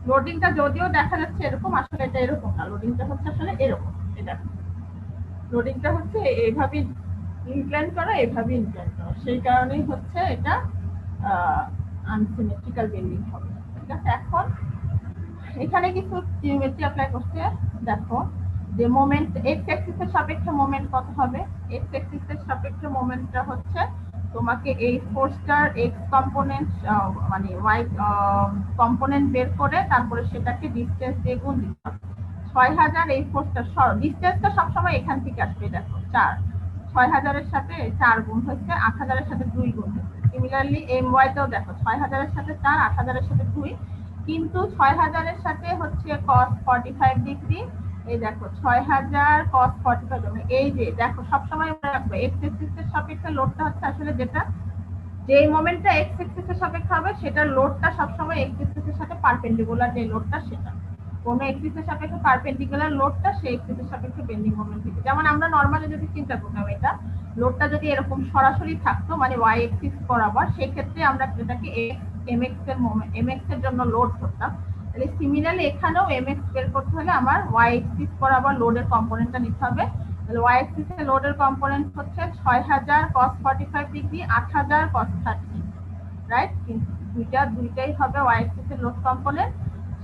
লোডিংটা যদিও দেখা যাচ্ছে এরকম, আসলে এটা এরকম না, লোডিংটা হচ্ছে আসলে এরকম। এটা লোডিংটা হচ্ছে এইভাবে ইনক্লাইন করা, এইভাবে ইনক্লাইন করা, সেই কারণেই হচ্ছে এটা আনসিমেট্রিক্যাল বেন্ডিং হবে, ঠিক আছে? এখন এখানে কিছু জিওমেট্রি অ্যাপ্লাই করতে দেখো যে মোমেন্ট এক্স অ্যাক্সিসের সাপেক্ষে মোমেন্ট কত হবে। এক্স অ্যাক্সিসের সাপেক্ষে মোমেন্টটা হচ্ছে তোমাকে এই ফোর্সটার এক্স কম্পোনেন্ট মানে ওয়াই কম্পোনেন্ট বের করে তারপরে সেটাকে ডিসটেন্স দিয়ে গুণ দিতে হবে। 6000 এই ফোর্সটা ডিসটেন্সটা সবসময় এখান থেকে আসবে, দেখো 4, 6000 এর সাথে 4 গুণ হচ্ছে, 8000 এর সাথে 2 গুণ হচ্ছে। সিমিলারলি এম ওয়াই তেও দেখো 6000 এর সাথে 4, 8000 এর সাথে 2, কিন্তু 6000 এর সাথে হচ্ছে cos 45 ডিগ্রি। এই দেখো 6000 cos 45 ডিগ্রি। এই যে দেখো সবসময় মনে রাখবে এক্স অ্যাক্সিসের সাপেক্ষে লোডটা হচ্ছে আসলে যেটা যেই মোমেন্টটা এক্স অ্যাক্সিসের সাপেক্ষে হবে সেটার লোডটা সবসময় এক্স অ্যাক্সিসের সাথে পারপেন্ডিকুলার, যে লোডটা সেটা কোন এক্সিসের সাপেক্ষে পারপেন্ডিকুলার লোডটা সেই এক্সিসের সাপেক্ষে বেন্ডিং মোমেন্ট থেকে। যেমন আমরা নরমালি যদি চিন্তা করতাম এটা লোডটা যদি এরকম সরাসরি থাকতো মানে ওয়াই এক্সিস বরাবর, সেই ক্ষেত্রে আমরা এটাকে mx এর মোমেন্ট mx এর জন্য লোড করতাম। তাহলে সিমিলারলি এখানেও mx বের করতে হলে আমার ওয়াই এক্সিস বরাবর লোডের কম্পোনেন্টটা নিতে হবে। তাহলে ওয়াই এক্সিস এর লোডের কম্পোনেন্ট হচ্ছে 6000 cos 45 ডিগ্রি, 8000 cos 30, রাইট? কিন্তু দুইটাই হবে ওয়াই এক্সিস এর লোড কম্পোনেন্ট।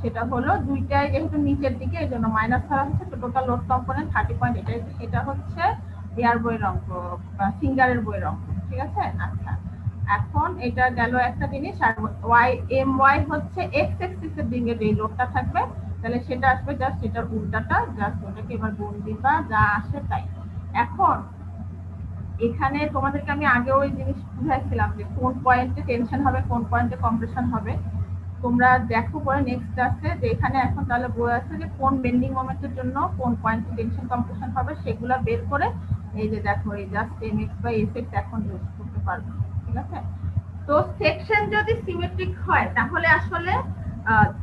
সেটা হলো দুইটাই যেহেতু নিচের দিকে এই জন্য মাইনাস করা হচ্ছে, তো টোটাল লোড কম্পোনেন্ট 30.8। এটা হচ্ছে এয়ার বইয়ের অঙ্ক বা সিঙ্গারের বইয়ের অঙ্ক, ঠিক আছে? আচ্ছা, এখন এটা গেল একটা জিনিস। আর ওয়াই এম ওয়াই হচ্ছে এক্স অ্যাক্সিসের দিকে যে লোডটা থাকবে, তাহলে সেটা আসবে জাস্ট এটার উল্টাটা, জাস্ট ওটাকে এবার গুণ দিবা, যা আসে তাই। এখন এখানে তোমাদেরকে আমি আগেও ওই জিনিস বুঝাইছিলাম যে কোন পয়েন্টে টেনশন হবে, কোন পয়েন্টে কম্প্রেশন হবে। তোমরা দেখো পরে নেক্সট ক্লাসে যে এখানে এখন তাহলে বই আছে যে কোন বেন্ডিং মোমেন্টের জন্য কোন পয়েন্টে টেনশন কম্প্রেশন হবে, সেগুলো বের করে এই যে দেখো এই জাস্ট mx বাই fx এখন ইউজ করতে পারবে, ঠিক আছে? তো সেকশন যদি সিমেট্রিক হয় তাহলে আসলে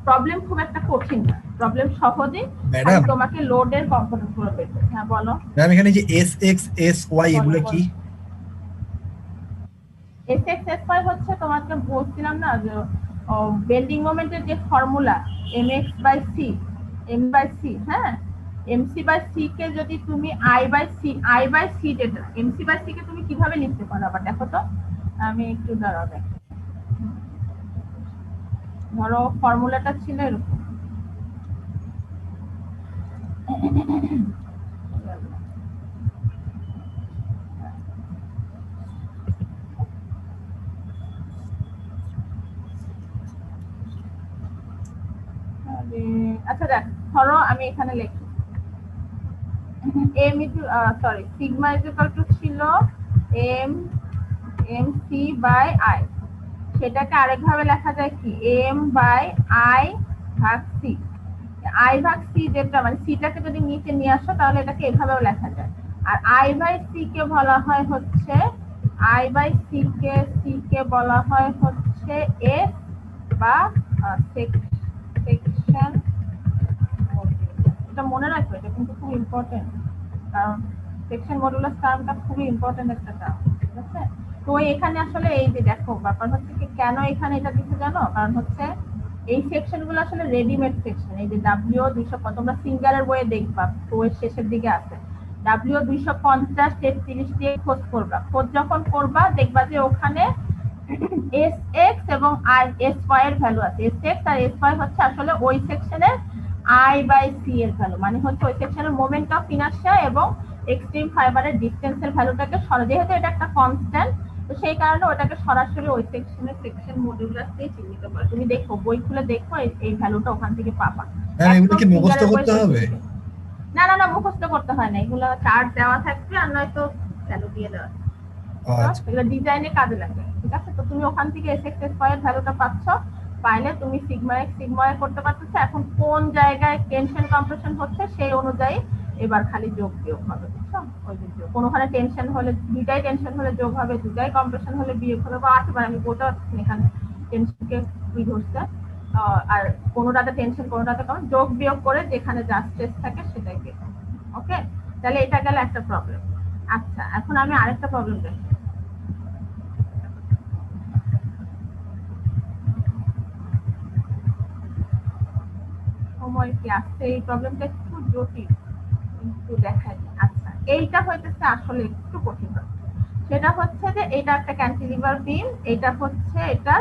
প্রবলেম খুব একটা কঠিন না, প্রবলেম সহজেই ম্যাডাম তোমাকে লোডের কম্পোনেন্ট গুলো বের করতে। হ্যাঁ বলো ম্যাম, এখানে যে এস এক্স এস ওয়াই এগুলো কি? fx fy হচ্ছে তোমাকে বলছিলাম না যে বেন্ডিং মোমেন্টের যে formula mx by C, m by C, হ্যাঁ mc বাই সি কে যদি তুমি i বাই সি যেটা mc বাই সি কে তুমি কিভাবে লিখতে পারো আবার দেখো তো। আমি একটু দাঁড়াও দেখো, ধরো ফর্মুলাটা ছিল এরকম, আচ্ছা দেখ ধরো আমি এখানে লিখি m sorry sigma equal to ছিল mc বাই i, সেটাকে আরেকভাবে লেখা যায় কি m বাই i ভাগ c। i ভাগ c যেটা মানে সিটাকে যদি নিচে নিয়ে আসো তাহলে এটাকে এভাবেও লেখা যায় আর আই বাই সি কে বলা হয় হচ্ছে আই বাই সি কে বলা হয় হচ্ছে এস বা সেকশন। এটা মনে রাখবে, এটা কিন্তু খুব ইম্পর্টেন্ট, কারণ সেকশন মডুলাস টার্মটা খুবই ইম্পর্টেন্ট একটা টার্ম, ঠিক আছে? তো এখানে আসলে এই যে দেখো ব্যাপার হচ্ছে কি, কেন এখানে এটা দিতে জানো, কারণ হচ্ছে এই সেকশন গুলো আসলে রেডিমেড সেকশন। এই যে ডাব্লিউ 200, তোমরা সিঙ্গারের বইয়ে দেখবা বইয়ের শেষের দিকে আছে ডাব্লিউ 250 33 দিয়ে খোঁজ করবা। খোঁজ যখন করবা দেখবা যে ওখানে এস এক্স এবং আই এস ওয়াই এর ভ্যালু আছে। এস এক্স আর এস ওয়াই হচ্ছে আসলে ওই সেকশনের আই বাই সি এর ভ্যালু, মানে হচ্ছে ওই সেকশনের মোমেন্ট অফ ইনার্শিয়া এবং এক্সট্রিম ফাইবারের ডিসটেন্সের ভ্যালুটাকে যেহেতু এটা একটা কনস্ট্যান্ট, তো সেই কারণে ওটাকে সরাসরি ওই সেকশনের সেকশন মডুলাস দিয়ে চিহ্নিত করে। তুমি দেখো, বই খুলে দেখো, এই ভ্যালুটা ওখান থেকে পাবা। ম্যাম এগুলো কি মুখস্থ করতে হবে? না না না, মুখস্থ করতে হয় না, এগুলো চার্ট দেওয়া থাকবে আর নয়তো ভ্যালু দিয়ে দেওয়া থাকবে। আচ্ছা এগুলো ডিজাইনে কাজে লাগে, ঠিক আছে? তো তুমি ওখান থেকে এস এক্স এস ওয়াই এর ভ্যালুটা পাচ্ছ, পাইলে তুমি সিগমা এক্স সিগমা ওয়াই করতে পারতেছো। এখন কোন জায়গায় টেনশন কম্প্রেশন হচ্ছে সেই অনুযায়ী এবার খালি যোগ বিয়োগ হবে, বুঝছো? ওই যে কোনোখানে টেনশন হলে দুইটাই টেনশন হলে যোগ হবে, দুইটাই কম্প্রেশন হলে বিয়োগ হবে, বা আসতে পারে আমি গোটা এখানে টেনশনকে কি ধরছে, আর কোনোটাতে টেনশন কোনোটাতে কম, যোগ বিয়োগ করে যেখানে যা স্ট্রেস থাকে সেটাই বের হবে। ওকে, তাহলে এটা গেল একটা প্রবলেম। আচ্ছা, এখন আমি আরেকটা প্রবলেম দেখি। সময় কি আসছে, এই প্রবলেমটা একটু জটিল কিন্তু দেখাই। আচ্ছা, এইটা হইতেছে আসলে একটু কঠিন। সেটা হচ্ছে যে এটা একটা ক্যান্টিলিভার বিম, এটা হচ্ছে এটা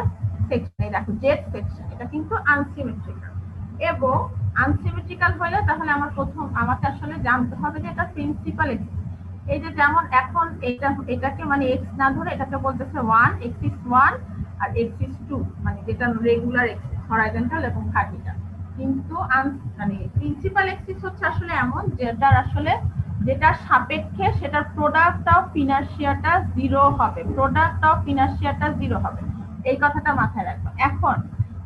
সেকশন, এই দেখো জেড সেকশন, এটা কিন্তু আনসিমেট্রিক্যাল। এবং আনসিমেট্রিক্যাল হলে তাহলে আমাকে আসলে জানতে হবে যে এটা প্রিন্সিপাল এক্সিস। এই যে যেমন এখন এটাকে মানে এক্স না ধরে এটাকে বলতেছে 1 এক্সিস 1 আর এক্সিস 2, মানে যেটা রেগুলার এক্সিস হরাইজন্টাল এবং ভার্টিক্যাল। কিন্তু মানে প্রিন্সিপাল এক্সিস হচ্ছে আসলে এমন যেটার সাপেক্ষে সেটার প্রোডাক্ট অফ ইনার্শিয়াটা 0 হবে, প্রোডাক্ট অফ ইনার্শিয়াটা 0 হবে, এই কথাটা মাথায় রাখবে। এখন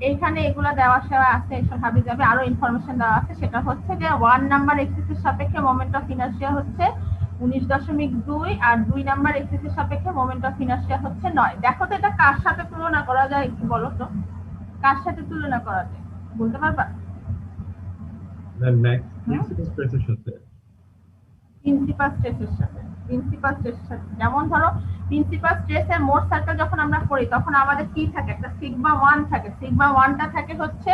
এইখানে এগুলা দেওয়া সেওয়া আছে, এসব ভাবি যাবে, আরো ইনফরমেশন দেওয়া আছে। সেটা হচ্ছে যে 1 নাম্বার এক্সিসের সাপেক্ষে মোমেন্ট অফ ইনার্শিয়া হচ্ছে 19.2 আর 2 নাম্বার এক্সিসের সাপেক্ষে মোমেন্ট অফ ইনার্শিয়া হচ্ছে 9। দেখো তো এটা কার সাথে তুলনা করা যায়, একটু বলো তো কার সাথে তুলনা করা যায়, বলতে পারবা? প্রিন্সিপাল স্ট্রেসের সাথে। যেমন ধরো প্রিন্সিপাল স্ট্রেসের মোট সার্কেল যখন আমরা করি তখন আমাদের কি থাকে, একটা সিগমা 1 থাকে, সিগমা 1টা থাকে হচ্ছে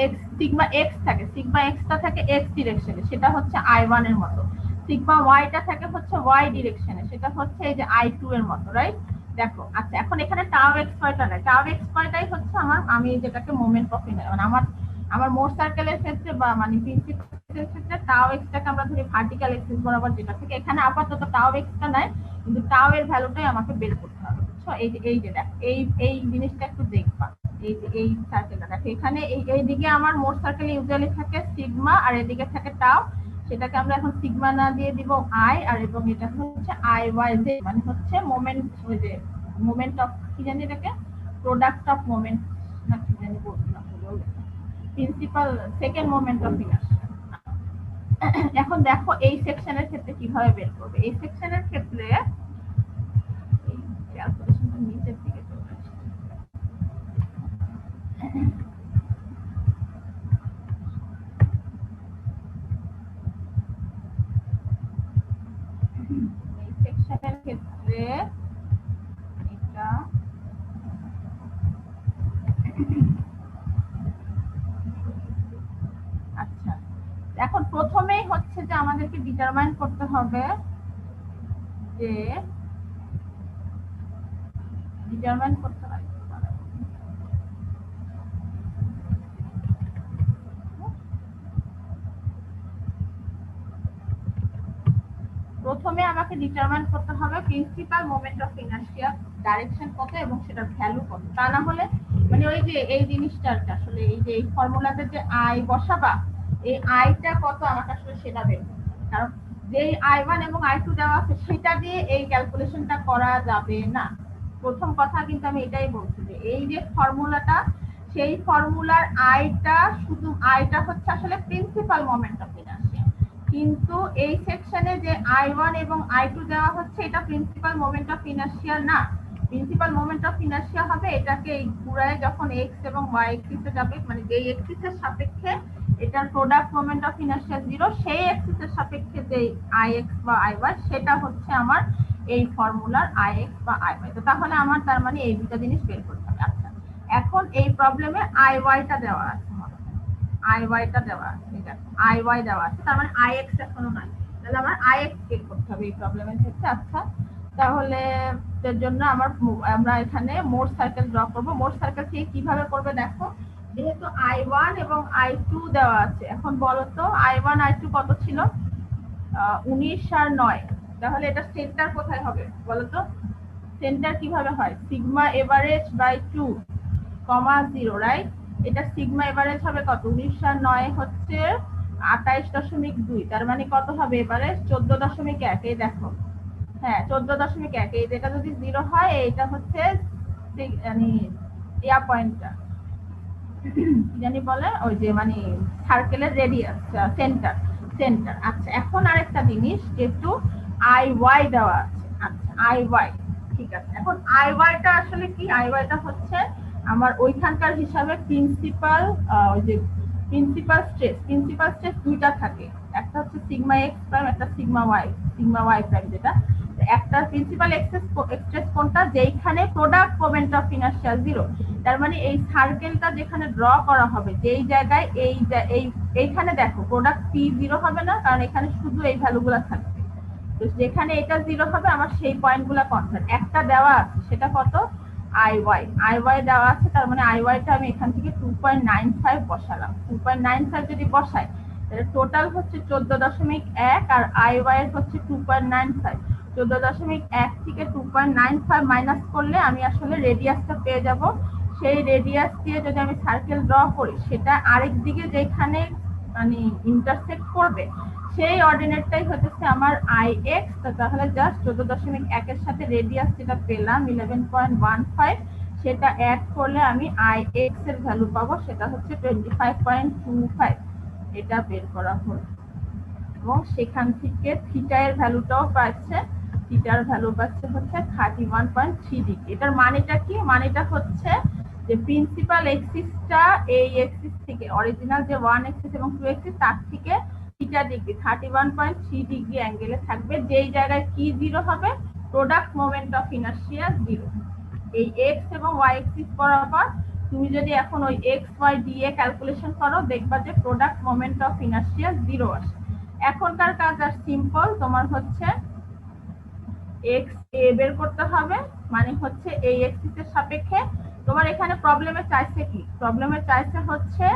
এক্স, সিগমা এক্স থাকে, সিগমা এক্সটা থাকে এক্স ডিরেকশনে, সেটা হচ্ছে i1 এর মতো। সিগমা ওয়াইটা থাকে হচ্ছে ওয়াই ডিরেকশনে, সেটা হচ্ছে এই যে i2 এর মতো, রাইট? দেখো, আচ্ছা, এখন এখানে টাও এক্স ওয়াইটা নাই, টাও এক্স ওয়াইটাই হচ্ছে আমি যেটাকে মোমেন্ট অফ ইনার্শিয়া, মানে আমার মোট সার্কেলের ক্ষেত্রে বা মানে প্রিন্সিপাল ক্ষেত্রে টাও এক্সটাকে আমরা ধরি ভার্টিক্যাল এক্সিস বরাবর যেটা থেকে, এখানে আপাতত টাও এক্সটা নাই, কিন্তু টাও এর ভ্যালুটাই আমাকে বের করতে হবে, বুঝছো? এই যে দেখো এই জিনিসটা একটু দেখবা, এই যে এই সার্কেলটা দেখো, এখানে এই দিকে আমার মোট সার্কেল ইউজুয়ালি থাকে সিগমা আর এদিকে থাকে টাও, সেটাকে আমরা এখন সিগমা না দিয়ে দিব আই, আর এবং এটা হচ্ছে আই ওয়াই জে, মানে হচ্ছে মোমেন্ট, ওই যে মোমেন্ট অফ কি জানি এটাকে, প্রোডাক্ট অফ মোমেন্ট না কি জানি বলছিলাম, principal second moment of inertia. এখন দেখো এই সেকশনের ক্ষেত্রে কিভাবে বের করবে। এই সেকশনের ক্ষেত্রে এই ক্যালকুলেশনটা নিচের দিকে চলে আসছে, এই সেকশনের ক্ষেত্রে এটা আচ্ছা, এখন প্রথমেই হচ্ছে যে আমাদেরকে ডিটারমাইন করতে হবে যে প্রথমে আমাকে ডিটারমাইন করতে হবে principal moment of inertia direction কত এবং সেটার ভ্যালু কত। তা না হলে মানে ওই যে এই জিনিসটা আসলে এই যে এই ফর্মুলাতে যে আই বসাবা, এই আইটা কত আমাকে আসলে সেটা বের করতে হবে, কারণ যে i1 এবং i2 দেওয়া আছে সেটা দিয়ে এই ক্যালকুলেশনটা করা যাবে না। প্রথম কথা কিন্তু আমি এটাই বলছি যে এই যে ফর্মুলাটা, সেই ফর্মুলার আইটা হচ্ছে আসলে প্রিন্সিপাল মোমেন্ট অফ ইনার্শিয়া, কিন্তু এই সেকশনে যে I1 এবং I2 দেওয়া হচ্ছে এটা প্রিন্সিপাল মোমেন্ট অফ ইনার্শিয়া না। প্রিন্সিপাল মোমেন্ট অফ ইনার্শিয়া হবে এটাকে এই ঘুরায় যখন x এবং y এক্সিসে যাবে, মানে যেই এক্সিসের সাপেক্ষে এটার প্রোডাক্ট মোমেন্ট অফ ইনার্শিয়া 0, সেই এক্সিসের সাপেক্ষে যে ix বা iy সেটা হচ্ছে আমার এই ফর্মুলার ix বা iy। তো তাহলে আমার তার মানে এই দুটো জিনিস বের করতে হবে। আচ্ছা, এখন এই প্রবলেমে iy টা দেওয়া আছে, iy টা দেওয়া আছে, ঠিক আছে, iy দেওয়া আছে, তার মানে ix এখনো নাই, তাহলে আমার ix বের করতে হবে এই প্রবলেমের ক্ষেত্রে। আচ্ছা, তাহলে এর জন্য আমরা এখানে মোট সার্কেল ড্র করব। মোট সার্কেল থেকে কিভাবে করবে দেখো, যেহেতু I1 এবং I2 দেওয়া আছে, এখন বলো তো I1 I2 কত ছিল? 19 আর 9, তাহলে এটা সেন্টার কোথায় হবে বলো তো? সেন্টার কিভাবে হয়? Sigma average by 2 comma 0, right? এটা সিগমা এভারেজ হবে কত? 19 আর 9 হচ্ছে 28.2, তার মানে কত হবে এভারেজ? 14.1। এই দেখো, হ্যাঁ 14.1। এই যেটা যদি 0 হয় এটা হচ্ছে মানে ইয়া পয়েন্টটা কি জানি বলে, ওই যে মানে সার্কেলের রেডিয়াস, সেন্টার। আচ্ছা, এখন আরেকটা জিনিস, যেহেতু IY দেওয়া আছে, আচ্ছা IY, ঠিক আছে, এখন IY টা আসলে কি? IY টা হচ্ছে আমার ওইখানকার হিসাবে প্রিন্সিপাল, ওই যে প্রিন্সিপাল স্ট্রেস দুইটা থাকে, একটা হচ্ছে সিগমা এক্স প্রাইম, একটা সিগমা ওয়াই প্রাইম, যেটা একটা প্রিন্সিপাল স্ট্রেস কোনটা? যেইখানে প্রোডাক্ট মোমেন্ট অফ ইনার্শিয়া 0, তার মানে এই সার্কেলটা যেখানে ড্র করা হবে যেই জায়গায় এইখানে দেখো প্রোডাক্ট P 0 হবে না, কারণ এখানে শুধু এই ভ্যালুগুলো থাকবে। তো যেখানে এটা 0 হবে আমার সেই পয়েন্টগুলো কনস্ট্যান্ট। একটা দেওয়া আছে, সেটা কত? IY দেওয়া আছে, তার মানে IY টা আমি এখান থেকে 2.95 বসালাম। 2.95 যদি বসাই তাহলে টোটাল হচ্ছে 14.1, আর IY এর হচ্ছে 2.95। 14.1 থেকে 2.95 মাইনাস করলে আমি আসলে রেডিয়াসটা পেয়ে যাব। সেই রেডিয়াস দিয়ে যদি আমি সার্কেল ড্র করি, সেটা আরেক দিকে যেখানে মানে ইন্টারসেক্ট করবে সেই অর্ডিনেটটাই হচ্ছে আমার IX। তাহলে জাস্ট 14.1 এর সাথে রেডিয়াস যেটা পেলাম 11.15, সেটা অ্যাড করলে আমি IX এর ভ্যালু পাবো, সেটা হচ্ছে 25.25। এটা বের করা হলো, এবং সেখান থেকে থিটা এর ভ্যালুটাও পাচ্ছে, থিটার ভ্যালু পাচ্ছে হচ্ছে 31.3 ডিগ্রি। এটার মানেটা কি? মানেটা হচ্ছে যে প্রিন্সিপাল এক্সিসটা এই এক্সিস থেকে, অরিজিনাল যে 1 এক্সিস এবং 2 এক্সিস, তার থেকে থিটা ডিগ্রি 31.3 ডিগ্রি অ্যাঙ্গেলে থাকবে। যেই জায়গায় কি 0 হবে? Product moment of inertia 0। এই x এবং y এক্সিস বরাবর তুমি যদি এখন ওই x y দিয়ে ক্যালকুলেশন করো, দেখবা যে প্রোডাক্ট মোমেন্ট অফ ইনার্শিয়া 0 আসে। এখনকার কাজ আর সিম্পল, তোমার হচ্ছে x a বের করতে হবে, মানে হচ্ছে এই এক্সিসের সাপেক্ষে। তোমার এখানে প্রবলেমে চাইছে কি? প্রবলেমে চাইছে হচ্ছে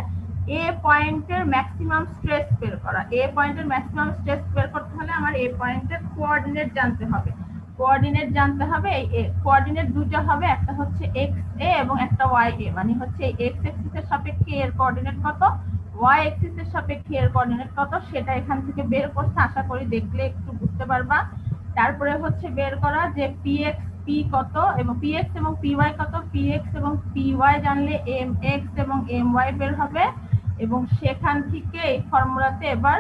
a পয়েন্টের ম্যাক্সিমাম স্ট্রেস বের করা। a পয়েন্টের ম্যাক্সিমাম স্ট্রেস বের করতে হলে আমার a পয়েন্টের কোঅর্ডিনেট জানতে হবে। এই কোঅর্ডিনেট দুটো হবে, একটা হচ্ছে x a এবং একটা y a, মানে হচ্ছে x এক্সিসের সাপেক্ষে এর কোঅর্ডিনেট কত, y এক্সিসের সাপেক্ষে এর কোঅর্ডিনেট কত, সেটা এখান থেকে বের করতে আশা করি দেখলে একটু বুঝতে পারবা। তারপরে হচ্ছে বের করা যে px p কত এবং px এবং py কত। px এবং py জানলে mx এবং my বের হবে, এবং সেখান থেকে এই ফর্মুলাতে এবার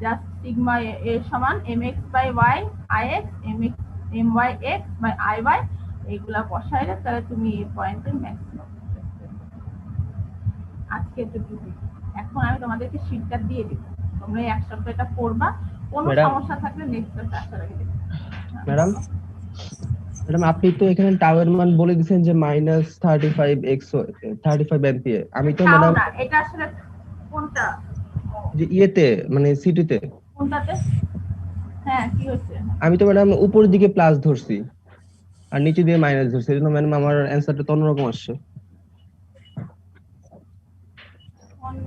জাস্ট সিগমা a সমান mx by y ix mx my x by iy এইগুলা বসাইলে তাহলে তুমি এই পয়েন্টের ম্যাক্সিমাম। আজকে এতটুকু। এখন আমি তোমাদেরকে শীটটা দিয়ে দিব, তোমরা এই এক সপ্তাহ এটা পড়বা, কোনো সমস্যা থাকলে নেক্সট ক্লাসে আশা রাখি দেব। ম্যাডাম আপনি তো এখানে টাওয়ার মান বলে দিয়েছেন যে -35 এমপিএ। আমি তো ম্যাডাম এটা আসলে কোনটা? যে ইয়েতে মানে সিটিতে কোনটাতে? হ্যাঁ কি হচ্ছে? আমি তো ম্যাডাম উপরের দিকে প্লাস ধরছি আর নিচে দিয়ে মাইনাস ধরছি, এজন্য ম্যাডাম আমার অ্যানসারটা তো অন্যরকম আসছে।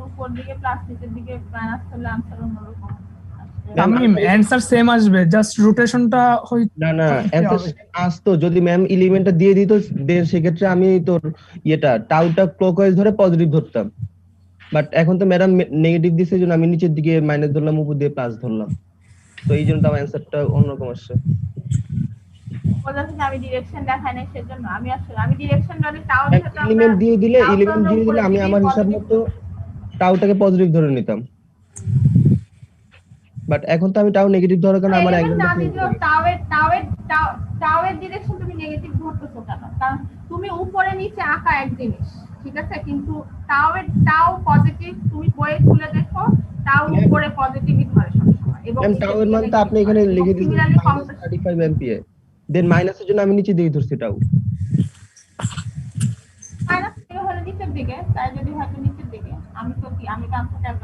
উপর দিকে প্লাস নিচের দিকে মাইনাস করলে আনসার অন্যরকম। তামিম অ্যানসার সেম আসবে, জাস্ট রোটেশনটা না অ্যানসার আসতো যদি ম্যাম এলিমেন্টটা দিয়ে দিত, সেক্ষেত্রে আমি তোর ইয়েটা টাউটা ক্লকওয়াইজ ধরে পজিটিভ ধরতাম, বাট এখন তো ম্যাডাম নেগেটিভ দিছে, জন্য আমি নিচের দিকে মাইনাস ধরলাম, উপর দিয়ে প্লাস ধরলাম, তো এই জন্য তো আমার অ্যানসারটা অন্যরকম আসছে। আমি ডিরেকশন দেখাই নাই, সেজন্য আমি ডিরেকশন যদি টাউ এলিমেন্ট দিয়ে দিলে আমি আমার হিসাব মতো টাউটাকে পজিটিভ ধরে নিতাম। বাট এখন তো আমি টাও নেগেটিভ ধরার কারণে আমার এলিমেন্ট না অ্যাঙ্গেলটা দিলেও টাওয়ের ডিরেকশন তুমি নেগেটিভ ধরতেছো কেন? কারণ তুমি উপরে নিচে আঁকা এক জিনিস, ঠিক আছে, কিন্তু টাও পজিটিভ, তুমি বইয়ে খুলে দেখো টাও উপরে পজিটিভই ধরে সবসময়, এবং ম্যাম টাও এর মান তো আপনি এখানে লিখে দিয়েছেন -35 এমপিএ, দেন মাইনাসের জন্য আমি নিচে দিয়ে ধরছি টাও। মাইনাস থেকে হলে নিচের দিকে, তাই যদি হয়তো নিচের দিকে, আমি তো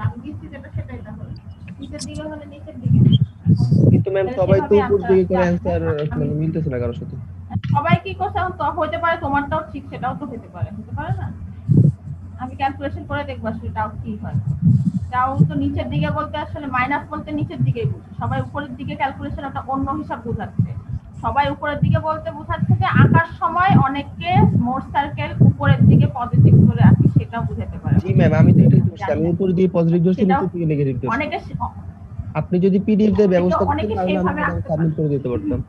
আমি দিচ্ছি যেটা সেটাই তো হলো, নিচের দিকে হলে নিচের দিকে। কিন্তু ম্যাম সবাই তো উপর দিকে করে অ্যানসার মানে মিলতেছে না কারোর সাথে। সবাই কি করছে এখন তো হতে পারে তোমারটাও ঠিক, সেটাও তো হতে পারে না? আমি ক্যালকুলেশন করে দেখবো আসলে টাও কি হয়। টাও তো নিচের দিকে বলতে আসলে মাইনাস বলতে নিচের দিকেই বুঝি, সবাই উপরের দিকে ক্যালকুলেশন একটা অন্য হিসাব বোঝাচ্ছে। সবাই উপরের দিকে বলতে বোঝাচ্ছে যে আঁকার সময় অনেকে মোর সার্কেল উপরের দিকে পজিটিভ করে আঁকি, সেটাও বুঝাতে পারে। জি ম্যাম, আমি তো এটাই ধরছি, আমি উপর দিয়ে পজিটিভ ধরছি, নিচে থেকে নেগেটিভ ধরছি। অনেকে আপনি যদি পিডিএফ এর ব্যবস্থা করতেন অনেকে তাহলে সেইভাবে আমি সাবমিট করে দিতে পারতাম।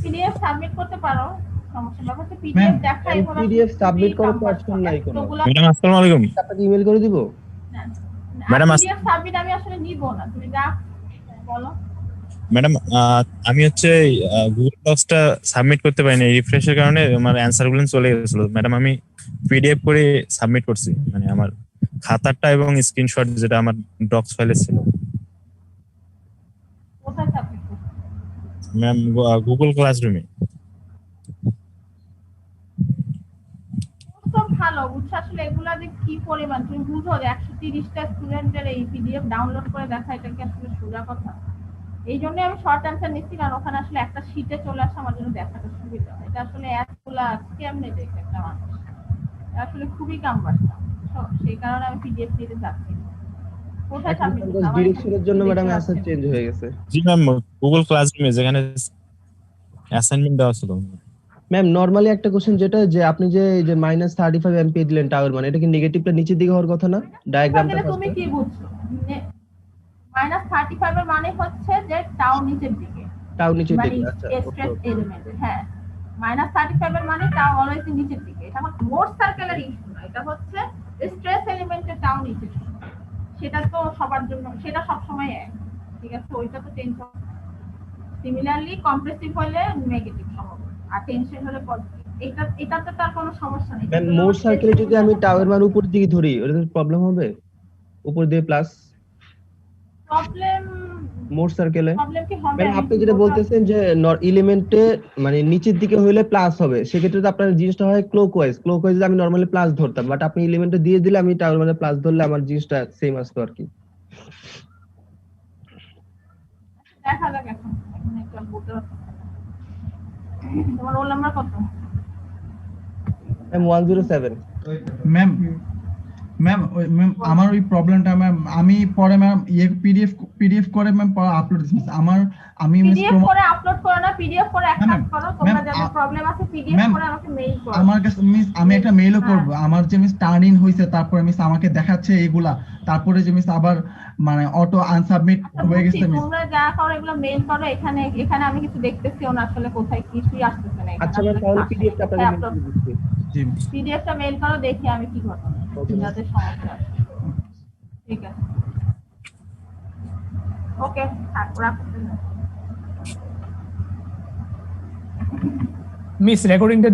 পিডিএফ সাবমিট করতে পারো, সমস্যা না। হচ্ছে পিডিএফ দেখা এভাবে পিডিএফ সাবমিট করার তো অপশন নাই কোনো। ম্যাডাম আসসালামু আলাইকুম। আপনাকে ইমেল করে দিব। ম্যাডাম পিডিএফ সাবমিট আমি আসলে নিব না, তুমি যা বলো। ম্যাডাম আমি হচ্ছে গুগল ডক্সটা সাবমিট করতে পারিনি, রিফ্রেশের কারণে আমার অ্যানসার গুলো চলে গেছিল। ম্যাডাম আমি পিডিএফ করে সাবমিট করছি, মানে আমার খাতাটা এবং স্ক্রিনশট যেটা আমার ডক্স ফাইলে ছিল। কোথায় সাবমিট করছো? ম্যাম গুগল ক্লাসরুমে। তো ভালো বুঝছো, আসলে এগুলা যে কি পরিমাণ তুমি বুঝো যে 130টা স্টুডেন্টের এই পিডিএফ ডাউনলোড করে দেখা, এটা কি আসলে সোজা কথা? এই জন্য আমি শর্ট অ্যান্সার নিচ্ছি, কারণ ওখানে আসলে একটা শীটে চলে আসে, আমার জন্য দেখাটা সুবিধা হয়। এটা আসলে এতগুলা কেমনে দেখে একটা মানুষ, আসলে খুবই কাম বাসা, সেই কারণে আমি পিডিএফ নিতে চাচ্ছি। কোথায় সাবমিট করতে? আমার ডিরেকশনের জন্য ম্যাডাম অ্যানসার চেঞ্জ হয়ে গেছে। জি ম্যাম, গুগল ক্লাসরুমে যেখানে অ্যাসাইনমেন্ট দেওয়া ছিল। ম্যাম নরমালি একটা কোশ্চেন, যেটা যে আপনি যে -35 এমপি দিলেন টাওয়ার, মানে এটা কি নেগেটিভটা নিচের দিকে হওয়ার কথা না? ডায়াগ্রামটা তুমি কি বুঝছো? -35 এর মানে হচ্ছে যে টাও নিচের দিকে, টাও নিচের মানে দিকে। আচ্ছা স্ট্রেস এলিমেন্ট। হ্যাঁ, -35 এর মানে টাও অলওয়েজ নিচের দিকে। এটা আমার মোট সার্কেলের ইস্যু না, এটা হচ্ছে স্ট্রেস এলিমেন্টের টাও নিচের দিকে। সেটা তো সবার জন্য, সেটা সব সময় এক, ঠিক আছে, ওইটা তো চেঞ্জ হবে। সিমিলারলি কম্প্রেসিভ হলে নেগেটিভ সম্ভব, আর টেনশন হলে পজিটিভ। এটাতে তার কোনো সমস্যা নেই। ম্যাম মোট সার্কেলে যদি আমি টাওয়ার মান উপর দিকে ধরি, ওটা তো প্রবলেম হবে? উপর দিয়ে প্লাস প্রবলেম, মোট সার্কেলে প্রবলেম কি হবে? ম্যাম আপনি যেটা বলতেছেন যে এলিমেন্টে মানে নিচের দিকে হইলে প্লাস হবে, সেক্ষেত্রে তো আপনার জিনিসটা হয় ক্লকওয়াইজ আমি নরমালি প্লাস ধরতাম, বাট আপনি এলিমেন্টে দিয়ে দিলে আমি টাওয়ার মানে প্লাস ধরলে আমার জিনিসটা সেম আসতো আর কি। দেখা যাক এখন একটু বলতে পারছি। তোমার রোল নাম্বার কত? ম্যাম 107। ম্যাম আমার ওই প্রবলেমটা ম্যাম, আমি পরে ম্যাম পিডিএফ করে ম্যাম পরে আপলোড দিছি। আমি পিডিএফ করে আপলোড করো না, পিডিএফ করে এক কাজ করো, তোমরা যাদের প্রবলেম আছে পিডিএফ করে আমাকে মেইল করো। আমার কাছে মিস আমি একটা মেইলও করব, আমার যে মিস টার্ন ইন হইছে, তারপরে মিস আমাকে দেখাচ্ছে এইগুলা, তারপরে যে মিস আবার মানে অটো আনসাবমিট হয়ে গেছে মিস। তোমরা যা করো এগুলো মেইল করো, এখানে আমি কিছু দেখতেছিও না আসলে, কোথায় কিছুই আসতেছে না। আচ্ছা ম্যাম তাহলে পিডিএফটা আপনাকে মেইল করে দিচ্ছি। জি পিডিএফটা মেইল করো, দেখি আমি কি ঘটনা, যাদের সমস্যা আছে। ঠিক আছে, ওকে, থাক, রাখো। মিস রেকর্ডিংটা